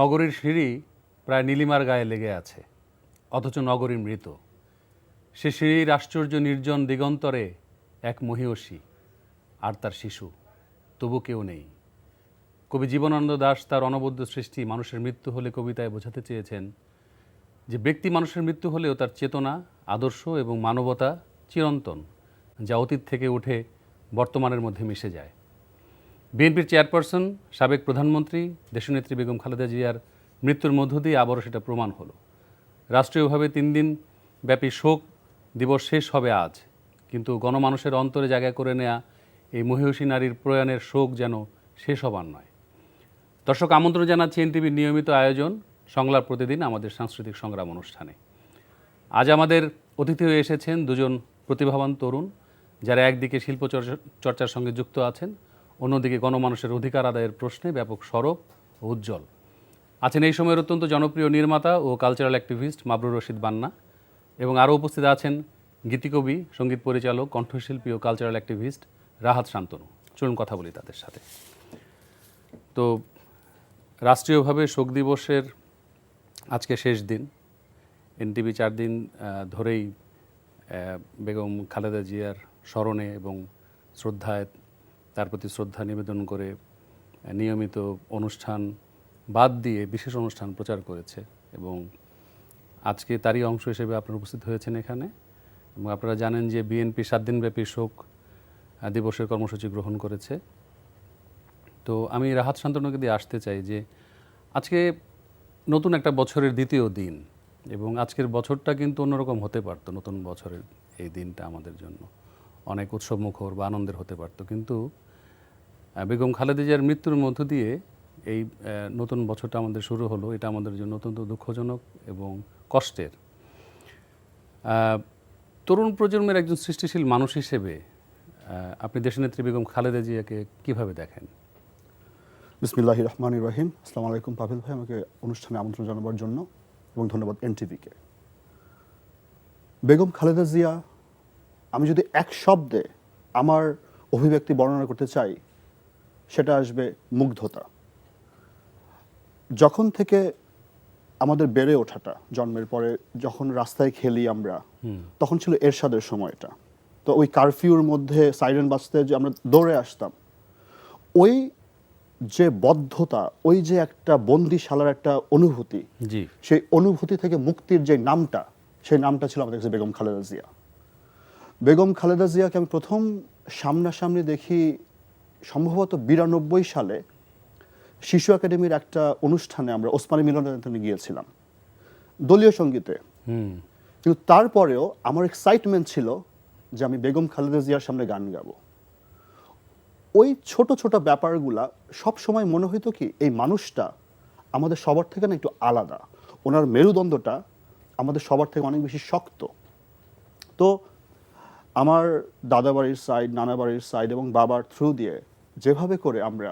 নগরীর সিঁড়ি প্রায় নীলিমার গায়ে লেগে আছে, অথচ নগরী মৃত। সে সিঁড়ির আশ্চর্য নির্জন দিগন্তরে এক মহীয়সী আর তার শিশু, তবু কেউ নেই। কবি জীবনানন্দ দাশ তার অনবদ্য সৃষ্টি মানুষের মৃত্যু হলে কবিতায় বোঝাতে চেয়েছেন যে ব্যক্তি মানুষের মৃত্যু হলেও তার চেতনা, আদর্শ এবং মানবতা চিরন্তন, যা অতীত থেকে উঠে বর্তমানের মধ্যে মিশে যায়। বিএনপির চেয়ারপারসন, সাবেক প্রধানমন্ত্রী দেশনেত্রী বেগম খালেদা জিয়ার মৃত্যুর মধ্য দিয়ে আবারও সেটা প্রমাণ হলো। রাষ্ট্রীয়ভাবে 3 দিন ব্যাপী শোক দিবস শেষ হবে আজ, কিন্তু গণমানুষের অন্তরে জায়গা করে নেয়া এই মহীয়সী নারীর প্রয়াণের শোক যেন শেষ হবার নয়। দর্শক, আমন্ত্রণ জানাচ্ছি এনটিভির নিয়মিত আয়োজন সংলাপ প্রতিদিন আমাদের সাংস্কৃতিক সংগ্রাম অনুষ্ঠানে। আজ আমাদের অতিথি হয়ে এসেছেন দুজন প্রতিভাবান তরুণ, যারা একদিকে শিল্প চর্চার সঙ্গে যুক্ত আছেন, অন্যদিকে গণমানুষের অধিকার আদায়ের প্রশ্নে ব্যাপক সরব ও উজ্জ্বল আছেন। এই সময়ের অত্যন্ত জনপ্রিয় নির্মাতা ও কালচারাল অ্যাক্টিভিস্ট মাবরুর রশিদ বান্না, এবং আরও উপস্থিত আছেন গীতিকবি, সঙ্গীত পরিচালক, কণ্ঠশিল্পী ও কালচারাল অ্যাক্টিভিস্ট রাহাত শান্তনু। চলুন কথা বলি তাদের সাথে। তো রাষ্ট্রীয়ভাবে শোক দিবসের আজকে শেষ দিন। এনটিভি 4 দিন ধরেই বেগম খালেদা জিয়ার স্মরণে এবং শ্রদ্ধায়, তার প্রতি শ্রদ্ধা নিবেদন করে নিয়মিত অনুষ্ঠান বাদ দিয়ে বিশেষ অনুষ্ঠান প্রচার করেছে, এবং আজকে তারই অংশ হিসেবে আপনারা উপস্থিত হয়েছেন এখানে। এবং আপনারা জানেন যে বিএনপি 7 দিনব্যাপী শোক দিবসের কর্মসূচি গ্রহণ করেছে। তো আমি রাহাত শান্তনুকে দিয়ে আসতে চাই যে আজকে নতুন একটা বছরের দ্বিতীয় দিন, এবং আজকের বছরটা কিন্তু অন্যরকম হতে পারতো। নতুন বছরের এই দিনটা আমাদের জন্য অনেক উৎসবমুখর বা আনন্দের হতে পারতো, কিন্তু বেগম খালেদা জিয়ার মৃত্যুর মধ্য দিয়ে এই নতুন বছরটা আমাদের শুরু হলো। এটা আমাদের জন্য অত্যন্ত দুঃখজনক এবং কষ্টের। তরুণ প্রজন্মের একজন সৃষ্টিশীল মানুষ হিসেবে আপনি দেশনেত্রী বেগম খালেদা জিয়াকে কিভাবে দেখেন? বিসমিল্লাহির রহমানির রহিম। আসসালামু আলাইকুম পাভেল ভাই, আমাকে অনুষ্ঠানে আমন্ত্রণ জানাবার জন্য, এবং ধন্যবাদ এনটিভিকে। বেগম খালেদা জিয়া, আমি যদি এক শব্দে আমার অভিব্যক্তি বর্ণনা করতে চাই, সেটা আসবে মুগ্ধতা। যখন থেকে আমাদের বেড়ে ওঠাটা, জন্মের পরে যখন রাস্তায় খেলি আমরা, তখন ছিল এরশাদের সময়টা। তো ওই কারফিউর মধ্যে সাইরেন বাজতে যে আমরা দৌড়ে আসতাম, ওই যে বদ্ধতা, ওই যে একটা বন্দিশালার একটা অনুভূতি, সেই অনুভূতি থেকে মুক্তির যে নামটা, সেই নামটা ছিল আমাদের কাছে বেগম খালেদা জিয়া। বেগম খালেদা জিয়াকে আমি প্রথম সামনাসামনি দেখি সম্ভবত 92 সালে শিশু একাডেমির একটা অনুষ্ঠানে, আমরা ওসমানী মিলনায়তনে গিয়েছিলাম দলীয় সঙ্গীতে। কিন্তু তারপরেও আমার এক্সাইটমেন্ট ছিল যে আমি বেগম খালেদা জিয়ার সামনে গান গাবো। ওই ছোট ছোট ব্যাপারগুলা সব সময় মনে হইতো কি, এই মানুষটা আমাদের সবার থেকে না একটু আলাদা, ওনার মেরুদণ্ডটা আমাদের সবার থেকে অনেক বেশি শক্ত। তো আমার দাদা বাড়ির সাইড, নানা বাড়ির সাইড এবং বাবার থ্রু দিয়ে যেভাবে করে আমরা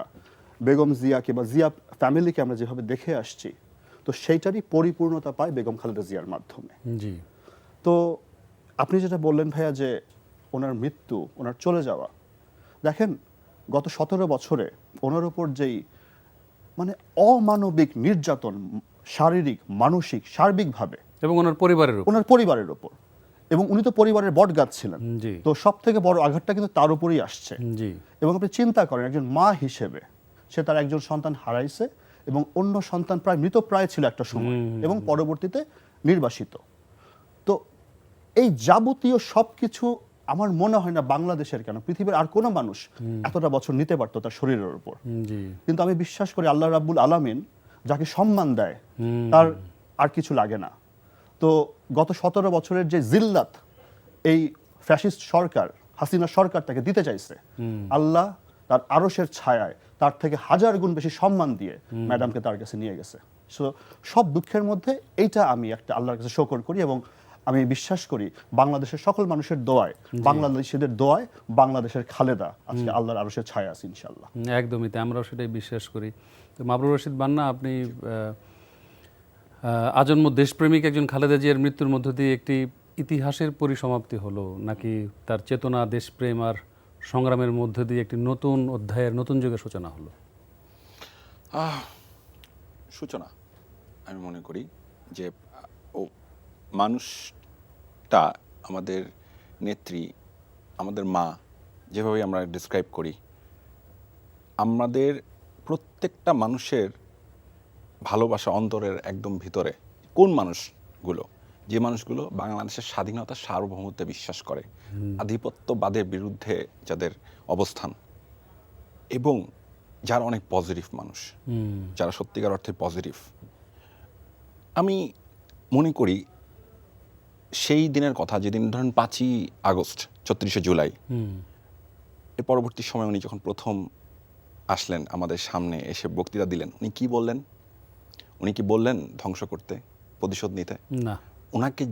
বেগম জিয়াকে বা জিয়া ফ্যামিলিকে আমরা যেভাবে দেখে আসছি, তো সেইটারই পরিপূর্ণতা পায় বেগম খালেদা জিয়ার মাধ্যমে। জি। তো আপনি যেটা বললেন ভাইয়া, যে ওনার মৃত্যু, ওনার চলে যাওয়া, দেখেন গত 17 বছরে ওনার উপর যেই মানে অমানবিক নির্যাতন, শারীরিক, মানসিক, সার্বিকভাবে, এবং ওনার পরিবারের উপর, এবং উনি তো পরিবারের বটগাছ ছিলেন, তো সব থেকে বড় আঘাতটা কিন্তু তার উপরেই আসছে। এবং আপনি চিন্তা করেন, একজন মা হিসেবে সে তার একজন সন্তান হারাইছে, এবং অন্য সন্তান প্রায় মৃতপ্রায় ছিল একটা সময়, এবং পরবর্তীতে নির্বাসিত। তো এই যাবতীয় সবকিছু আমার মনে হয় না বাংলাদেশের কেন পৃথিবীর আর কোনো মানুষ এতটা বছর নিতে পারতো তার শরীরের উপর। কিন্তু আমি বিশ্বাস করি আল্লাহ রাব্বুল আলামিন যাকে সম্মান দেয়, তার আর কিছু লাগে না। তো গত 17 বছরের যে জিল্লাত এই ফ্যাসিস্ট সরকার, হাসিনা সরকার তাকে দিতে চাইছে, আল্লাহ তার আরশের ছায়ায় তার থেকে 1000 গুণ বেশি সম্মান দিয়ে ম্যাডামকে তার কাছে নিয়ে গেছে। সব দুঃখের মধ্যে এইটা আমি একটা আল্লাহর কাছে শুকর করি, এবং আমি বিশ্বাস করি বাংলাদেশের সকল মানুষের দোয়ায়, বাংলাদেশিদের দোয়ায় বাংলাদেশের খালেদা আজকে আল্লাহর আরশের ছায়া আছে ইনশাআল্লাহ। একদমই তাই, আমরাও সেটাই বিশ্বাস করি। তো মাবরুর রশিদ বান্না, আপনি আজন্ম দেশপ্রেমিক একজন খালেদা জিয়ার মৃত্যুর মধ্য দিয়ে একটি ইতিহাসের পরিসমাপ্তি হলো, নাকি তার চেতনা, দেশপ্রেম আর সংগ্রামের মধ্য দিয়ে একটি নতুন অধ্যায়ের, নতুন যুগের সূচনা হলো? সূচনা আমি মনে করি যে ও মানুষটা আমাদের নেত্রী, আমাদের মা, যেভাবে আমরা ডিসক্রাইব করি, আমাদের প্রত্যেকটা মানুষের ভালোবাসা অন্তরের একদম ভিতরে। কোন মানুষগুলো? যে মানুষগুলো বাংলাদেশের স্বাধীনতা সার্বভৌমত্বে বিশ্বাস করে, আধিপত্যবাদের বিরুদ্ধে যাদের অবস্থান, এবং যারা অনেক পজিটিভ মানুষ, যারা সত্যিকার অর্থে পজিটিভ। আমি মনে করি সেই দিনের কথা, যেদিন ধরেন 5ই আগস্ট, 34শে জুলাই, এর পরবর্তী সময় উনি যখন প্রথম আসলেন আমাদের সামনে এসে বক্তৃতা দিলেন, উনি কি বললেন? উনি কি বললেন ধ্বংস করতে, প্রতিশোধ নিতে? না। ওনাকে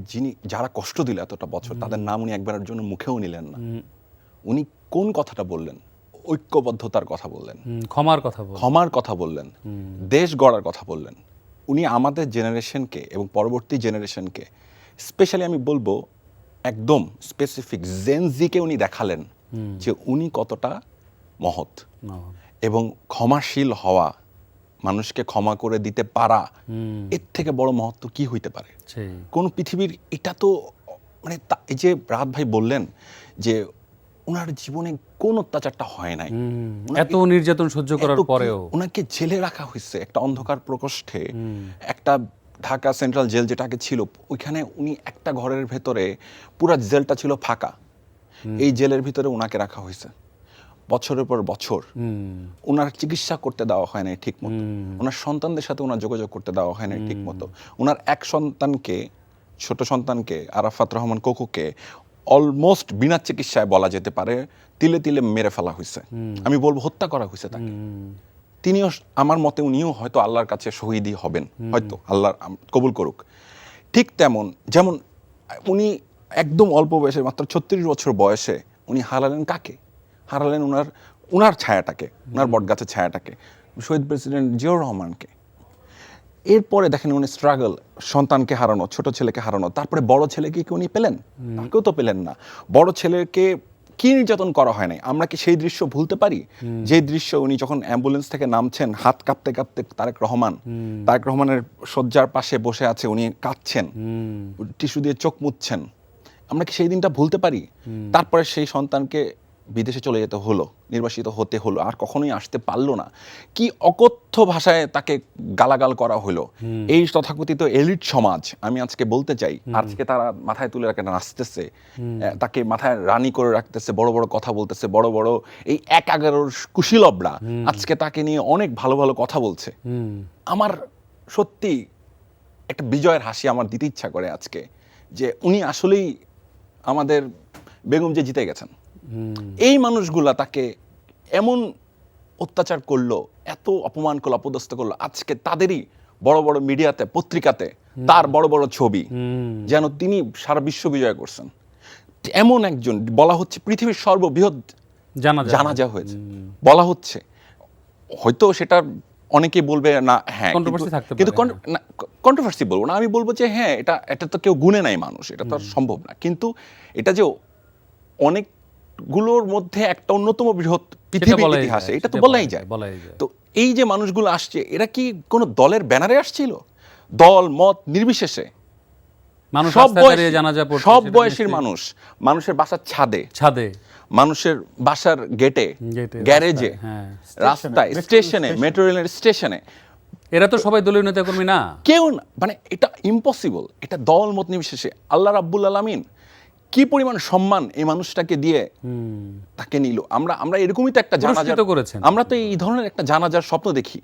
যারা কষ্ট দিল এতটা বছর, তাদের নাম উনি একবারের জন্য মুখেও নিলেন না। উনি কোন কথাটা বললেন? ঐক্যবদ্ধতার কথা বললেন, ক্ষমার কথা বললেন, দেশ গড়ার কথা বললেন। উনি আমাদের জেনারেশনকে এবং পরবর্তী জেনারেশনকে, স্পেশালি আমি বলবো একদম স্পেসিফিক জেনজিকে উনি দেখালেন যে উনি কতটা মহৎ এবং ক্ষমাশীল হওয়া, মানুষকে ক্ষমা করে দিতে পারা, এর থেকে বড় মহত্ব কি হইতে পারে কোন পৃথিবীর? এটা তো মানে এই যে রাহাত ভাই বললেন যে ওনার জীবনে কোন অত্যাচারটা হয় নাই, এত নির্যাতন সহ্য করার পরেও ওনাকে জেলে রাখা হয়েছে একটা অন্ধকার প্রকোষ্ঠে, একটা ঢাকা সেন্ট্রাল জেল যেটাকে ছিল, ওইখানে উনি একটা ঘরের ভেতরে, পুরো জেলটা ছিল ফাঁকা, এই জেলের ভিতরে ওনাকে রাখা হয়েছে বছরের পর বছর। ওনার চিকিৎসা করতে দেওয়া হয় না ঠিক মতো, ওনার সন্তানদের সাথে ওনার যোগাযোগ করতে দেওয়া হয় না ঠিক মতো। ওনার এক সন্তানকে, ছোট সন্তানকে, আরাফাত রহমান কোকোকে অলমোস্ট বিনা চিকিৎসায় বলা যেতে পারে তিলে তিলে মেরে ফেলা হয়েছে। আমি বলবো হত্যা করা হয়েছে তাকে। তিনিও, আমার মতে উনিও হয়তো আল্লাহর কাছে শহীদই হবেন, হয়তো আল্লাহ কবুল করুক। ঠিক তেমন যেমন উনি একদম অল্প বয়সে, মাত্র 36 বছর বয়সে উনি হারালেন কাকে? হারালেন উনার ছায়াটাকে, উনার বটগাছের ছায়াটাকে, শহীদ প্রেসিডেন্ট জিয়াউর রহমানকে। এরপরে দেখেন উনি স্ট্রাগল, সন্তানকে হারানো, ছোট ছেলেকে হারানো, তারপরে বড় ছেলেকে কি উনি পেলেন? তাকেও তো পেলেন না। বড় ছেলেকে কি নির্যাতন করা হয় নাই? আমরা কি সেই দৃশ্য ভুলতে পারি? যে দৃশ্য উনি যখন অ্যাম্বুলেন্স থেকে নামছেন, হাত কাঁপতে কাঁপতে, তারেক রহমানের শয্যার পাশে বসে আছে, উনি কাঁদছেন, টিস্যু দিয়ে চোখ মুছছেন, আমরা কি সেই দিনটা ভুলতে পারি? তারপরে সেই সন্তানকে বিদেশে চলে যেতে হলো, নির্বাসিত হতে হলো, আর কখনোই আসতে পারলো না। কি অকথ্য ভাষায় তাকে গালাগাল করা হলো। এই তথাকথিত এলিট সমাজ, আমি আজকে বলতে চাই, আজকে তারা মাথায় তুলে রাখে নাচতেছে, তাকে মাথায় রানী করে রাখতেছে, বড় বড় কথা বলতেছে, বড় বড় এই 1-11 কুশীলবরা আজকে তাকে নিয়ে অনেক ভালো ভালো কথা বলছে। আমার সত্যি একটা বিজয়ের হাসি আমার দিতে ইচ্ছা করে আজকে, যে উনি আসলেই আমাদের বেগম যে জিতে গেছেন। এই মানুষগুলা তাকে এমন অত্যাচার করলো, এত অপমান করলো, অপদস্থ করলো, আজকে তাদেরই বড় বড় মিডিয়াতে, পত্রিকাতে তার বড় বড় ছবি, যেন তিনি সারা বিশ্ব বিজয় করছেন। এমন একজন, বলা হচ্ছে পৃথিবীর সর্ববৃহৎ জানাজা হয়েছে বলা হচ্ছে। হয়তো সেটা অনেকে বলবে না, হ্যাঁ, কিন্তু কন্ট্রোভার্সি বলবো না, আমি বলবো যে হ্যাঁ, এটা তো কেউ গুনে নাই মানুষ, এটা তো সম্ভব না। কিন্তু এটা যে অনেকগুলোর মধ্যে একটা অন্যতম বৃহৎ পৃথিবীর ইতিহাসে, এটা তো বলাই যায়। তো এই যে মানুষগুলো আসছে, এরা কি কোনো দলের ব্যানারে আসছিল? দল মত নির্বিশেষে সব বয়সের মানুষ, মানুষের বাসার ছাদে, মানুষের বাসার গেটে, গ্যারেজে, রাস্তায়, স্টেশনে, মেট্রো রেলের স্টেশনে, এরা তো সবাই দলীয় নেতা কর্মী না, কেউ না। মানে এটা ইম্পসিবল। এটা দল মত নির্বিশেষে আল্লাহ রাব্বুল আলামিন কি পরিমাণ সম্মান এই মানুষটাকে দিয়ে তাকে নিল। আমরা এরকমই তো একটা জানাজা করেছেন, আমরা তো এই ধরনের একটা জানাজার স্বপ্ন দেখি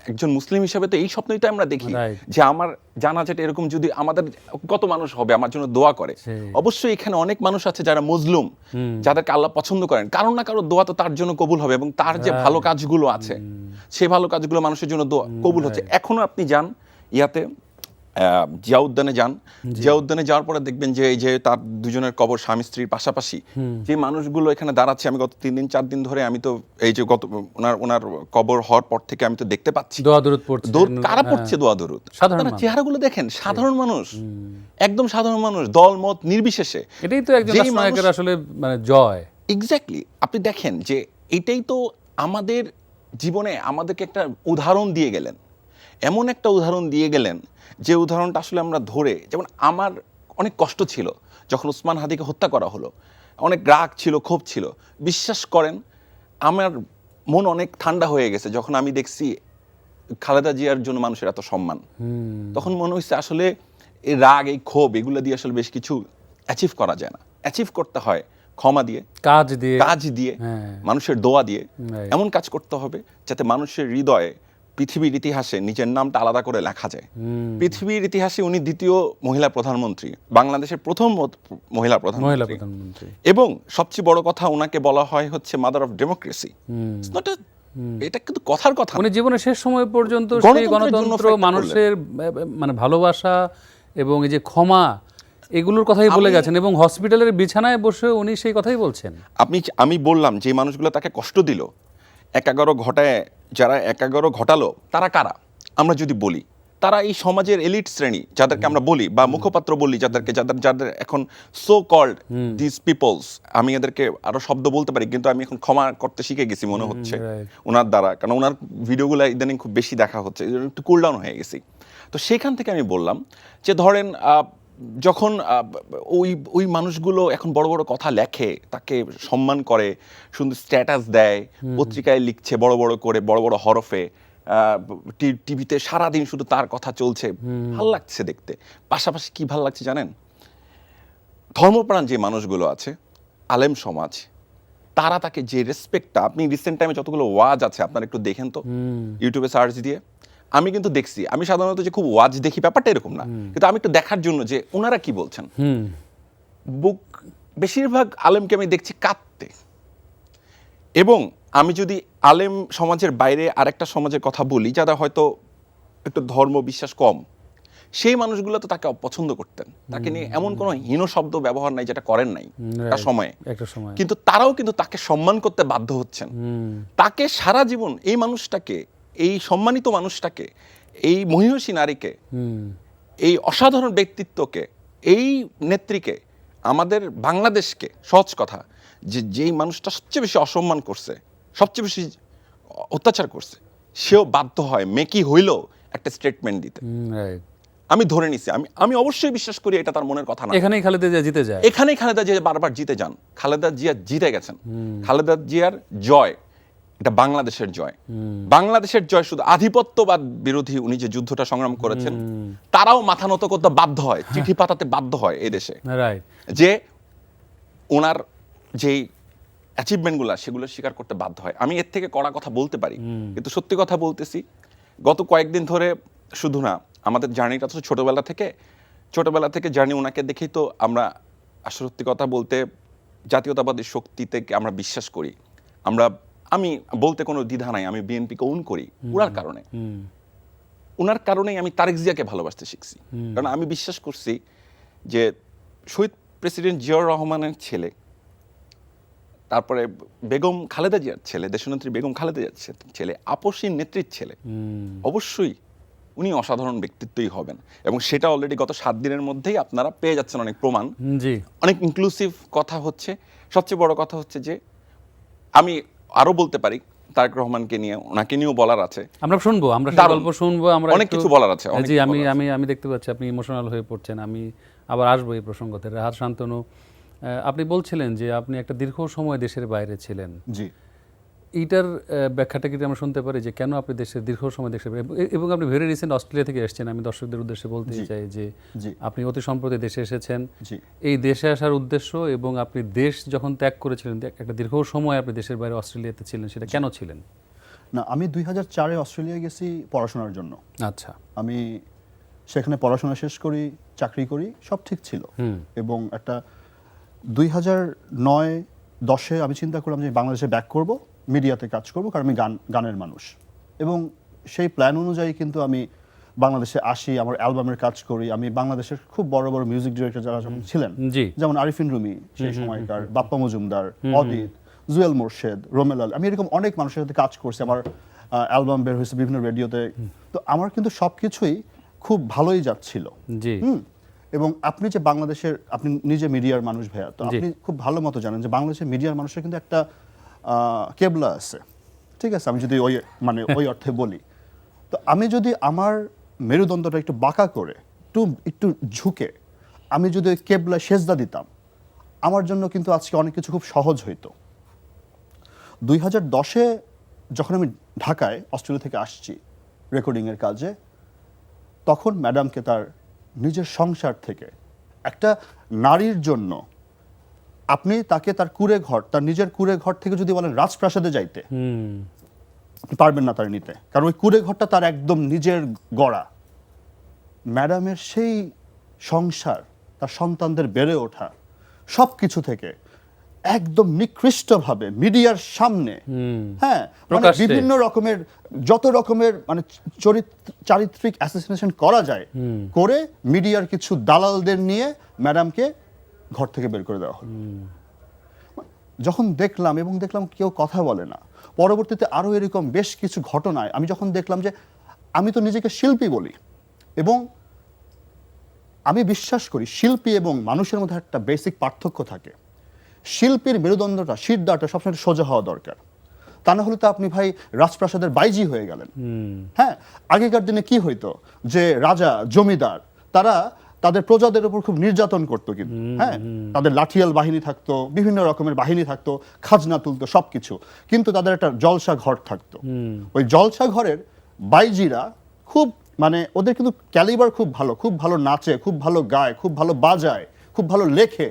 একজন মুসলিম হিসেবে। তো এই স্বপ্নই তো আমরা দেখি যে আমার জানাজাটা এরকম, যদি আমাদের কত মানুষ হবে আমার জন্য দোয়া করে। অবশ্যই এখানে অনেক মানুষ আছে যারা মজলুম, যাদেরকে আল্লাহ পছন্দ করেন, কারণ না কারো দোয়া তো তার জন্য কবুল হবে, এবং তার যে ভালো কাজগুলো আছে সেই ভালো কাজগুলো মানুষের জন্য দোয়া কবুল হচ্ছে। এখনো আপনি যান ইয়াতে, জিয়া উদ্যানে যান, জিয়া উদ্যানে যাওয়ার পরে দেখবেন যে এই যে তার দুজনের কবর, স্বামী স্ত্রীর পাশাপাশি যে মানুষগুলো এখানে দাঁড়াচ্ছে, আমি গত 3-4 দিন ধরে আমি তো এই যে ওনার কবর হওয়ার পর থেকে আমি তো দেখতে পাচ্ছি দোয়া দরুদ পড়ছে। কারা পড়ছে দোয়া দরুদ? সাধারণ চেহারাগুলো দেখেন, সাধারণ মানুষ, একদম সাধারণ মানুষ, দল মত নির্বিশেষে। এটাই তো একজন রাষ্ট্রনায়কের আসলে মানে জয়। এক্স্যাক্টলি। আপনি দেখেন যে এটাই তো আমাদের জীবনে আমাদেরকে একটা উদাহরণ দিয়ে গেলেন, এমন একটা উদাহরণ দিয়ে গেলেন যে উদাহরণটা আসলে আমরা ধরে, যেমন আমার অনেক কষ্ট ছিল যখন ওসমান হাদিকে হত্যা করা হলো, অনেক রাগ ছিল, ক্ষোভ ছিল। বিশ্বাস করেন আমার মন অনেক ঠান্ডা হয়ে গেছে যখন আমি দেখছি খালেদা জিয়ার জন্য মানুষের এত সম্মান। তখন মনে হচ্ছে আসলে এই রাগ, এই ক্ষোভ, এগুলো দিয়ে আসলে বেশ কিছু অ্যাচিভ করা যায় না। অ্যাচিভ করতে হয় ক্ষমা দিয়ে, কাজ দিয়ে, মানুষের দোয়া দিয়ে। এমন কাজ করতে হবে যাতে মানুষের হৃদয়ে পৃথিবীর ইতিহাসে নিজের নামটা আলাদা করে লেখা যায়। পৃথিবীর ইতিহাসে উনি দ্বিতীয় মহিলা প্রধানমন্ত্রী, বাংলাদেশের প্রথম মহিলা প্রধানমন্ত্রী, এবং সবচেয়ে বড় কথা ওনাকে বলা হয় হচ্ছে মাদার অফ ডেমোক্রেসি। এটা কিন্তু কথার কথা। উনি জীবনের শেষ সময় পর্যন্ত সেই গণতন্ত্র, মানুষের মানে ভালোবাসা এবং এই যে ক্ষমা, এগুলোর কথাই বলে গেছেন, এবং হসপিটালের বিছানায় বসে উনি সেই কথাই বলছেন। আমি বললাম যে মানুষগুলো তাকে কষ্ট দিল, 11 যারা 11 ঘটালো, তারা কারা আমরা যদি বলি, তারা এই সমাজের এলিট শ্রেণী যাদেরকে আমরা বলি বা মুখপাত্র বলি, যাদের এখন সো কল্ড দিস পিপলস, আমি এদেরকে আরো শব্দ বলতে পারি কিন্তু আমি এখন ক্ষমা করতে শিখে গেছি মনে হচ্ছে ওনার দ্বারা, কারণ ওনার ভিডিওগুলো ইদানিং খুব বেশি দেখা হচ্ছে, একটু কুল ডাউন হয়ে গেছি। তো সেখান থেকে আমি বললাম যে ধরেন যখন ওই মানুষগুলো এখন বড় বড় কথা লেখে, তাকে সম্মান করে, সুন্দর স্ট্যাটাস দেয়, পত্রিকায় লিখছে বড় বড় করে, বড় বড় হরফে, টিভিতে সারাদিন শুধু তার কথা চলছে, ভাল লাগছে দেখতে। পাশাপাশি কি ভাল লাগছে জানেন, ধর্মপ্রাণ যে মানুষগুলো আছে, আলেম সমাজ, তারা তাকে যে রেসপেক্টটা, আপনি রিসেন্ট টাইমে যতগুলো ওয়াজ আছে আপনারা একটু দেখেন তো ইউটিউবে সার্চ দিয়ে। আমি কিন্তু দেখছি, আমি সাধারণত যে খুব ওয়াজ দেখি ব্যাপারটা এরকম না, কিন্তু আমি একটু দেখার জন্য যে ওনারা কি বলছেন, বেশিরভাগ আলেমকে আমি দেখছি কাঁদতে। এবং আমি যদি আলেম সমাজের বাইরে আরেকটা সমাজের কথা বলি, যারা হয়তো একটু ধর্ম বিশ্বাস কম, সেই মানুষগুলো তো তাকে অপছন্দ করতেন, তাকে নিয়ে এমন কোনো হীন শব্দ ব্যবহার নাই যেটা করেন নাই একটা সময়ে, কিন্তু তারাও কিন্তু তাকে সম্মান করতে বাধ্য হচ্ছেন। তাকে সারা জীবন এই মানুষটাকে, এই সম্মানিত মানুষটাকে, এই মহিষী নারীকে, এই অসাধারণ ব্যক্তিত্বকে, এই নেত্রীকে, আমাদের বাংলাদেশকে, সহজ কথা, যেই মানুষটা সবচেয়ে বেশি অসম্মান করছে, সবচেয়ে বেশি অত্যাচার করছে, সেও বাধ্য হয় মেকি হইলেও একটা স্টেটমেন্ট দিতে। আমি ধরে নিছি, আমি অবশ্যই বিশ্বাস করি এটা তার মনের কথা না। এখানেই খালেদা জিয়া জিতে যায়, এখানেই খালেদা জিয়া বারবার জিতে যান। খালেদা জিয়া জিতে গেছেন। খালেদা জিয়ার জয়, এটা বাংলাদেশের জয়। বাংলাদেশের জয় শুধু আধিপত্যবাদ বিরোধী উনি যে যুদ্ধটা সংগ্রাম করেছেন, তারাও মাথা নত করতে বাধ্য হয়, চিঠি পাঠাতে বাধ্য হয় এই দেশে, যে ওনার যেই অ্যাচিভমেন্টগুলো সেগুলো স্বীকার করতে বাধ্য হয়। আমি এর থেকে কড়া কথা বলতে পারি, কিন্তু সত্যি কথা বলতেছি, গত কয়েকদিন ধরে শুধু না, আমাদের জার্নিটা তো ছোটবেলা থেকে জার্নি, ওনাকে দেখেই তো আমরা আসলে সত্যি কথা বলতে জাতীয়তাবাদী শক্তিতে আমরা বিশ্বাস করি। আমি বলতে কোনো দ্বিধা নাই, আমি বিএনপিকে ওন করি ওনার কারণেই আমি তারেক জিয়াকে ভালোবাসতে শিখছি। কারণ আমি বিশ্বাস করছি যে শহীদ প্রেসিডেন্ট জিয়াউর রহমানের ছেলে, তারপরে বেগম খালেদা জিয়ার ছেলে, দেশনেত্রী বেগম খালেদা জিয়ার ছেলে, আপসীন নেত্রীর ছেলে, অবশ্যই উনি অসাধারণ ব্যক্তিত্বই হবেন। এবং সেটা অলরেডি গত 7 দিনের মধ্যেই আপনারা পেয়ে যাচ্ছেন অনেক প্রমাণ। অনেক ইনক্লুসিভ কথা হচ্ছে। সবচেয়ে বড় কথা হচ্ছে যে আমি আরো বলতে পারি তারেক রহমানকে নিয়ে, ওনাকে নিয়েও বলার আছে, আমরা শুনবো, আমরা গল্প শুনবো, আমরা অনেক কিছু বলার আছে। জি, আমি দেখতে পাচ্ছি আপনি ইমোশনাল হয়ে পড়ছেন। আমি আবার আসবো এই প্রসঙ্গতে। রাহাত শান্তনু, আপনি বলছিলেন যে আপনি একটা দীর্ঘ সময় দেশের বাইরে ছিলেন। জি, এইটার ব্যাখ্যাটা কি আমরা শুনতে পারি যে কেন আপনি দীর্ঘ সময় দেশের বাইরে, এবং আপনি ভেরি রিসেন্ট অস্ট্রেলিয়া থেকে এসেছেন। আমি দর্শকদের উদ্দেশ্যে বলতে চাই যে আপনি অতি সম্প্রতি দেশে এসেছেন। এই দেশে আসার উদ্দেশ্য এবং আপনি দেশ যখন ত্যাগ করেছিলেন, একটা দীর্ঘ সময় আপনি দেশের বাইরে অস্ট্রেলিয়াতে ছিলেন, সেটা কেন ছিলেন? না, আমি 2004-এ অস্ট্রেলিয়া গেছি পড়াশোনার জন্য। আচ্ছা, আমি সেখানে পড়াশোনা শেষ করি, চাকরি করি, সব ঠিক ছিল। এবং একটা 2009-10-এ আমি চিন্তা করলাম যে বাংলাদেশে ব্যাক করব, মিডিয়াতে কাজ করব, কারণ আমি গানের মানুষ। এবং সেই প্ল্যান অনুযায়ী কিন্তু আমি বাংলাদেশে আসি, আমার অ্যালবামের কাজ করি। আমি বাংলাদেশের খুব বড় বড় মিউজিক ডিরেক্টর যারা যখন ছিলেন, যেমন আরিফিন রুমি সেই সময়কার, বাপ্পা মজুমদার, অদিত, জুয়েল মোর্শেদ, রোমেলাল, আমি এরকম অনেক মানুষের সাথে কাজ করছি। আমার অ্যালবাম বের হয়েছে বিভিন্ন রেডিওতে। তো আমার কিন্তু সবকিছুই খুব ভালোই যাচ্ছিল। এবং আপনি যে বাংলাদেশের, আপনি নিজে মিডিয়ার মানুষ ভাইয়া, তো আপনি খুব ভালো মতো জানেন যে বাংলাদেশের মিডিয়ার মানুষের কিন্তু একটা কেবলা আছে, ঠিক আছে, আমি যদি ওই অর্থে বলি। তো আমি যদি আমার মেরুদণ্ডটা একটু বাঁকা করে একটু ঝুঁকে আমি যদি ওই কেবলা সেজদা দিতাম, আমার জন্য কিন্তু আজকে অনেক কিছু খুব সহজ হইতো। 2010-এ যখন আমি ঢাকায় অস্ট্রেলিয়া থেকে আসছি রেকর্ডিংয়ের কাজে, তখন ম্যাডামকে তার নিজের সংসার থেকে, একটা নারীর জন্য আপনি তাকে তার কুঁড়ে ঘর, তার নিজের কুঁড়ে ঘর থেকে যদি বলেন রাজপ্রাসাদে যাইতে, আপনি পারবেন না তার নিতে, কারণ ওই কুঁড়ে ঘরটা তার একদম নিজের গড়া। ম্যাডামের সেই সংসার, তার সন্তানদের বেড়ে ওঠা, সব কিছু থেকে একদম নিকৃষ্টভাবে মিডিয়ার সামনে, হ্যাঁ, মানে প্রকাশ্যে। বিভিন্ন রকমের যত রকমের মানে চারিত্রিক অ্যাসিসিনেশন করা যায় করে মিডিয়ার কিছু দালালদের নিয়ে ম্যাডামকে ঘর থেকে বের করে দেওয়া হলো। যখন দেখলাম এবং দেখলাম কেউ কথা বলে না, পরবর্তীতে আরো এরকম বেশ কিছু ঘটনায় আমি যখন দেখলাম যে আমি তো নিজেকে শিল্পী বলি এবং আমি বিশ্বাস করি শিল্পী এবং মানুষের মধ্যে একটা বেসিক পার্থক্য থাকে। শিল্পীর মেরুদণ্ডটা, শিরদাঁড়টা সবসময় সোজা হওয়া দরকার, তা না হলে তো আপনি ভাই রাজপ্রাসাদের বাইজি হয়ে গেলেন। হ্যাঁ, আগেকার দিনে কি হইতো যে রাজা জমিদার তারা তাদের প্রজাদের উপর খুব নির্যাতন করতো, কিন্তু হ্যাঁ, তাদের লাঠিয়াল বাহিনী থাকতো, বিভিন্ন রকমের বাহিনী থাকতো, খাজনা তুলতো, সবকিছু, কিন্তু তাদের একটা জলসা ঘর থাকতো। ওই জলসা ঘরের বাইজিরা খুব মানে ওদের কিন্তু ক্যালিবার খুব ভালো নাচে, খুব ভালো গায়, খুব ভালো বাজায়, খুব ভালো লেখে,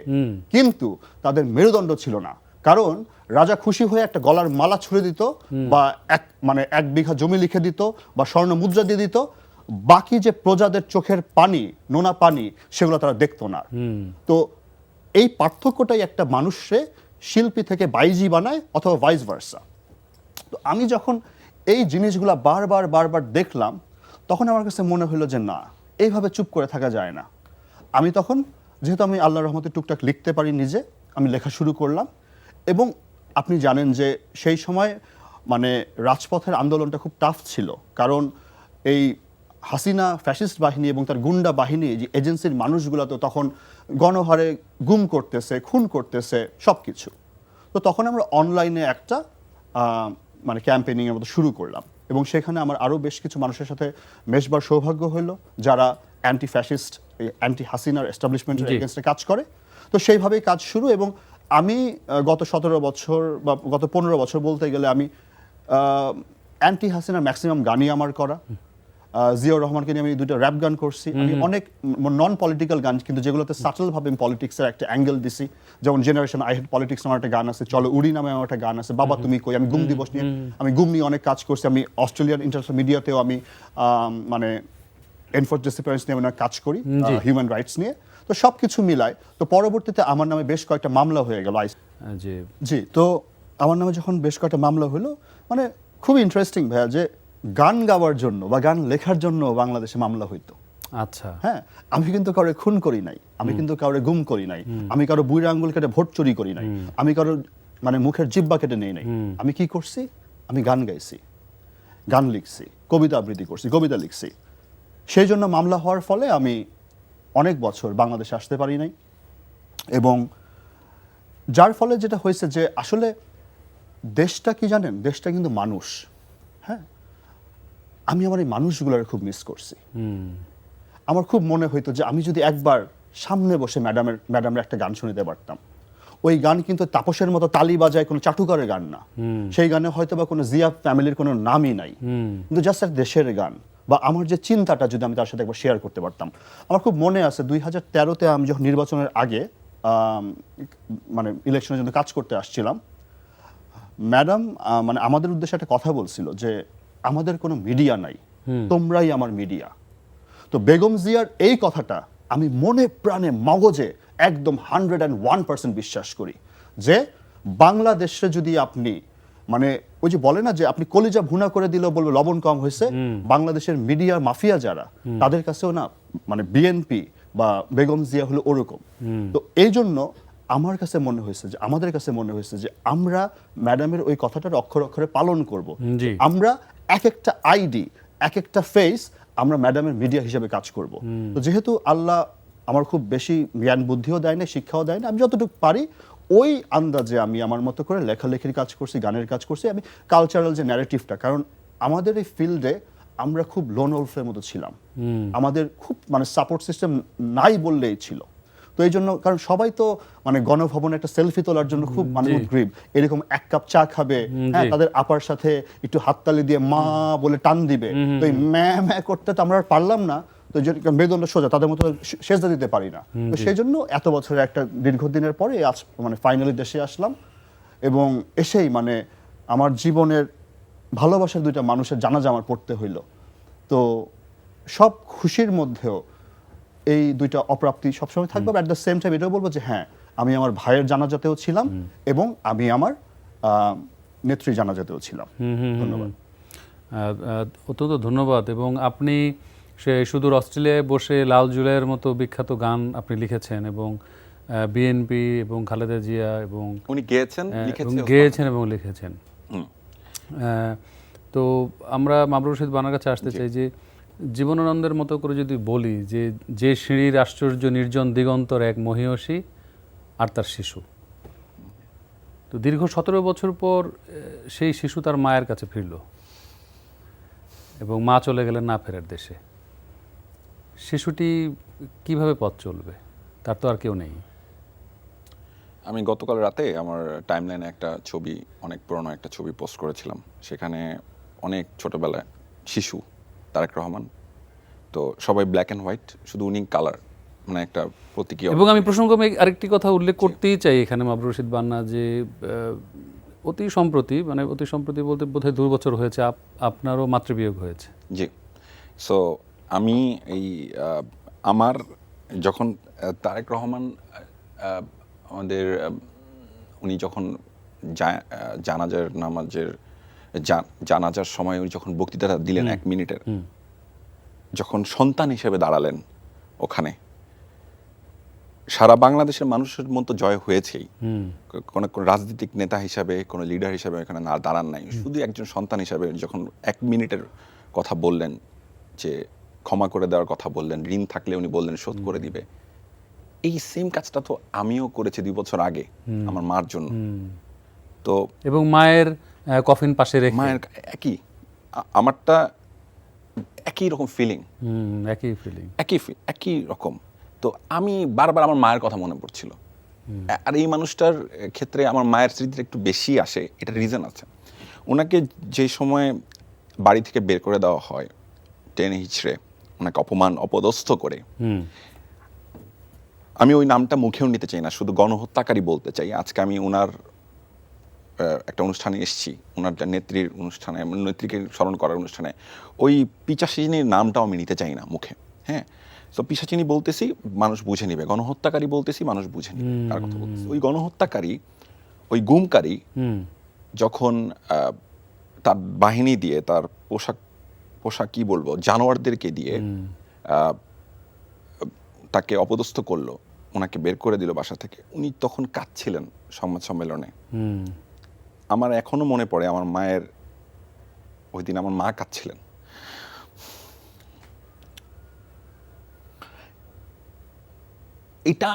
কিন্তু তাদের মেরুদণ্ড ছিল না। কারণ রাজা খুশি হয়ে একটা গলার মালা ছুঁড়ে দিত বা এক বিঘা জমি লিখে দিত বা স্বর্ণ মুদ্রা দিয়ে দিত, বাকি যে প্রজাদের চোখের পানি, নোনা পানি, সেগুলো তারা দেখতো না। তো এই পার্থক্যটাই একটা মানুষে শিল্পী থেকে বাইজি বানায় অথবা ভাইস ভার্সা। তো আমি যখন এই জিনিসগুলো বারবার দেখলাম, তখন আমার কাছে মনে হলো যে না, এইভাবে চুপ করে থাকা যায় না। আমি তখন, যেহেতু আমি আল্লাহর রহমতে টুকটাক লিখতে পারি নিজে, আমি লেখা শুরু করলাম। এবং আপনি জানেন যে সেই সময় মানে রাজপথের আন্দোলনটা খুব টাফ ছিল, কারণ এই হাসিনা ফ্যাসিস্ট বাহিনী এবং তার গুন্ডা বাহিনী, যে এজেন্সির মানুষগুলো তো তখন গণহারে গুম করতেছে, খুন করতেছে, সব কিছু। তো তখন আমরা অনলাইনে একটা মানে ক্যাম্পেইনিংয়ের মতো শুরু করলাম এবং সেখানে আমার আরও বেশ কিছু মানুষের সাথে মেশবার সৌভাগ্য হলো যারা অ্যান্টি ফ্যাসিস্ট, অ্যান্টি হাসিনার এস্টাবলিশমেন্টের এগেনস্টে কাজ করে। তো সেইভাবেই কাজ শুরু। এবং আমি গত 17 বছর বা গত 15 বছর বলতে গেলে আমি অ্যান্টি হাসিনার ম্যাক্সিমাম গানই আমার করা। জিয়াউর রহমানকে নিয়ে আমি 2টা র্যাপ গান করছি। আমি অনেক নন পলিটিক্যাল গান, কিন্তু যেগুলোতে সাটলভাবে আমি পলিটিক্সের একটা অ্যাঙ্গেল দিছি। যেমন জেনারেশন আই হেট পলিটিক্স নামে একটা গান আছে, চলো উড়ি নামে আমার একটা গান আছে, বাবা তুমি কই, আমি গুম দিবস নিয়ে আমি গুম নিয়ে অনেক কাজ করছি। আমি অস্ট্রেলিয়ান ইন্টারন্যাশনাল মিডিয়াতেও আমি মানে এনফোর্স ডিসঅ্যাপিয়ারেন্স নিয়ে আমি কাজ করি, হিউম্যান রাইটস নিয়ে। তো সব কিছু মিলায় তো পরবর্তীতে আমার নামে বেশ কয়েকটা মামলা হয়ে গেল। জি, তো আমার নামে যখন বেশ কয়েকটা মামলা হলো, মানে খুবই ইন্টারেস্টিং ভাইয়া, যে গান গাওয়ার জন্য বা গান লেখার জন্য বাংলাদেশে মামলা হইতো। আচ্ছা, হ্যাঁ, আমি কিন্তু কাউরে খুন করি নাই, আমি কিন্তু কাউরে গুম করি নাই, আমি কারো বুড়ি আঙ্গুল কেটে ভোট চুরি করি নাই, আমি কারো মানে মুখের জিব্বা কেটে নেই নাই। আমি কি করছি? আমি গান গাইছি, গান লিখছি, কবিতা আবৃত্তি করছি, কবিতা লিখছি। সেই জন্য মামলা হওয়ার ফলে আমি অনেক বছর বাংলাদেশে আসতে পারি নাই। এবং যার ফলে যেটা হয়েছে যে আসলে দেশটা কি জানেন, দেশটা কিন্তু মানুষ। হ্যাঁ, আমি আমার এই মানুষগুলোর খুব মিস করছি। আমার খুব মনে হইতো যে আমি যদি একবার সামনে বসে ম্যাডামের একটা গান শুনতে পারতাম। ওই গান কিন্তু তাপসের মতো তালি বাজায় কোনো চাটুকারের গান না, সেই গানে হয়তো বা কোনো জিয়া ফ্যামিলির কোনো নামই নাই, কিন্তু জাস্ট এক দেশের গান। বা আমার যে চিন্তাটা যদি আমি তার সাথে একবার শেয়ার করতে পারতাম। আমার খুব মনে আছে 2013-তে আমি যখন নির্বাচনের আগে মানে ইলেকশনের জন্য কাজ করতে আসছিলাম, ম্যাডাম মানে আমাদের উদ্দেশ্যে একটা কথা বলছিল যে আমাদের কোনো মিডিয়া নাই, তোমরাই আমার মিডিয়া। তো বেগম জিয়ার এই কথাটা আমি মনে প্রাণে মগজে একদম 101% বিশ্বাস করি যে বাংলাদেশে যদি আপনি মানে ওই যে বলে না যে আপনি কলিজা ভুনা করে দিলেও বলবে লবণ কম হয়েছে, বাংলাদেশের মিডিয়া মাফিয়া যারা, তাদের কাছেও না মানে বিএনপি বা বেগম জিয়া হলো ওরকম। তো এই জন্য আমার কাছে মনে হয়েছে যে আমাদের কাছে মনে হয়েছে যে আমরা ম্যাডামের ওই কথাটার অক্ষরে অক্ষরে পালন করব। আমরা এক একটা আইডি, এক একটা ফেস আমরা ম্যাডামের মিডিয়া হিসেবে কাজ করব। তো যেহেতু আল্লাহ আমার খুব বেশি জ্ঞান বুদ্ধিও দেয় না, শিক্ষাও দেয় না, আমি যতটুকু পারি ওই আন্দাজে আমি আমার মতো করে লেখালেখির কাজ করছি, গানের কাজ করছি। আমি কালচারাল যে ন্যারেটিভটা, কারণ আমাদের এই ফিল্ডে আমরা খুব লোন ওলফের মতো ছিলাম, আমাদের খুব মানে সাপোর্ট সিস্টেম নাই বললেই ছিল। তো এই জন্য, কারণ সবাই তো মানে গণভবনে একটা সেলফি তোলার জন্য খুব মানে উদ্গ্রীব, এরকম এক কাপ চা খাবে, হ্যাঁ, তাদের আপার সাথে একটু হাততালি দিয়ে মা বলে টান দিবে। তো এই ম্যা করতে তো আমরা আর পারলাম না, তো মেরুদণ্ড সোজা, তাদের মতো সেজদা দিতে পারি না। তো সেই জন্য এত বছরের একটা দীর্ঘদিনের পরে আজ মানে ফাইনালি দেশে আসলাম, এবং এসেই মানে আমার জীবনের ভালোবাসার দুইটা মানুষের জানাজা আমার পড়তে হইল। তো সব খুশির মধ্যেও এই দুইটা অপ্রাপ্তি সবসময় থাকবে। অ্যাট দ্য সেম টাইম এটাও বলবো যে হ্যাঁ, আমি আমার ভাইয়ের জানাজাতেও ছিলাম এবং আমি আমার নেত্রী জানাজাতেও ছিলাম। ধন্যবাদ। অত্যন্ত ধন্যবাদ। এবং আপনি সে সুদূর অস্ট্রেলিয়ায় বসে লাল জুলাইয়ের মতো বিখ্যাত গান আপনি লিখেছেন, এবং বিএনপি এবং খালেদা জিয়া এবং উনি গেয়েছেন, গেয়েছেন এবং লিখেছেন। তো আমরা মাবরুর রশিদ বানার কাছে আসতে চাই যে জীবনানন্দের মতো করে যদি বলি যে যে সিঁড়ির আশ্চর্য নির্জন দিগন্তর এক মহীয়সী আর তার শিশু। তো দীর্ঘ 17 বছর পর সেই শিশু তার মায়ের কাছে ফিরল, এবং মা চলে গেলেন না ফেরার দেশে। শিশুটি কিভাবে পথ চলবে? তার তো আর কেউ নেই। আমি গতকাল রাতে আমার টাইমলাইনে একটা ছবি, অনেক পুরনো একটা ছবি পোস্ট করেছিলাম। সেখানে অনেক ছোটবেলায় শিশু তারেক রহমান, তো সবাই ব্ল্যাক অ্যান্ড হোয়াইট, শুধু উনি কালার, মানে একটা প্রতীকী। এবং আমি প্রসঙ্গক্রমে আরেকটি কথা উল্লেখ করতেই চাই এখানে মাবরুর রশিদ বান্না, যে অতি সম্প্রতি বলতে বোধহয় 2 বছর হয়েছে আপনারও মাতৃবিয়োগ হয়েছে। জি। সো আমি এই আমার যখন তারেক রহমান আমাদের উনি যখন জানাজার সময় উনি যখন বক্তৃতাটা দিলেন 1 মিনিটের, যখন সন্তান হিসেবে দাঁড়ালেন ওখানে, সারা বাংলাদেশের মানুষের মতো জয় হয়েছেই। কোনো রাজনৈতিক নেতা হিসাবে, কোনো লিডার হিসাবে এখানে না দাঁড়ান নাই, শুধু একজন সন্তান হিসাবে যখন 1 মিনিটের কথা বললেন, যে ক্ষমা করে দেওয়ার কথা বললেন, ঋণ থাকলে উনি বললেন শোধ করে দিবে। এই সেম কাজটা তো আমিও করেছি 2 বছর আগে আমার মার জন্য। তো এবং মায়ের কফিন পাশে রেখে মায়ের আমারটা একই রকম ফিলিং, একই রকম। তো আমি বারবার আমার মায়ের কথা মনে পড়ছিল। আর এই মানুষটার ক্ষেত্রে আমার মায়ের স্মৃতিটা একটু বেশি আসে, এটা রিজন আছে। ওনাকে যে সময় বাড়ি থেকে বের করে দেওয়া হয় টেনে হিচড়ে, ওনাকে অপদস্থ করে, আমি ওই নামটা মুখেও নিতে চাই না, শুধু গণহত্যাকারী বলতে চাই। আজকে আমি ওনার একটা অনুষ্ঠানে এসেছি, ওনার নেত্রীর অনুষ্ঠানে, নেত্রীকে স্মরণ করার অনুষ্ঠানে, ওই পিশাচিনীর নামটাও আমি নিতে চাই না মুখে। হ্যাঁ, তো পিশাচিনী বলতেছি, মানুষ বুঝে নিবে। গণহত্যাকারী বলতেছি, মানুষ বুঝে নিবে কার কথা বলতেছি। ওই গণহত্যাকারী, ওই গুমকারী যখন তার বাহিনী দিয়ে, তার পোশাক কি বলবো, জানোয়ারদেরকে দিয়ে তাকে অপদস্থ করলো, ওনাকে বের করে দিল বাসা থেকে, উনি তখন কাঁদছিলেন সংবাদ সম্মেলনে। আমার এখনো মনে পড়ে আমার মায়ের, ওই দিন আমার মা কাঁদছিলেন। এটা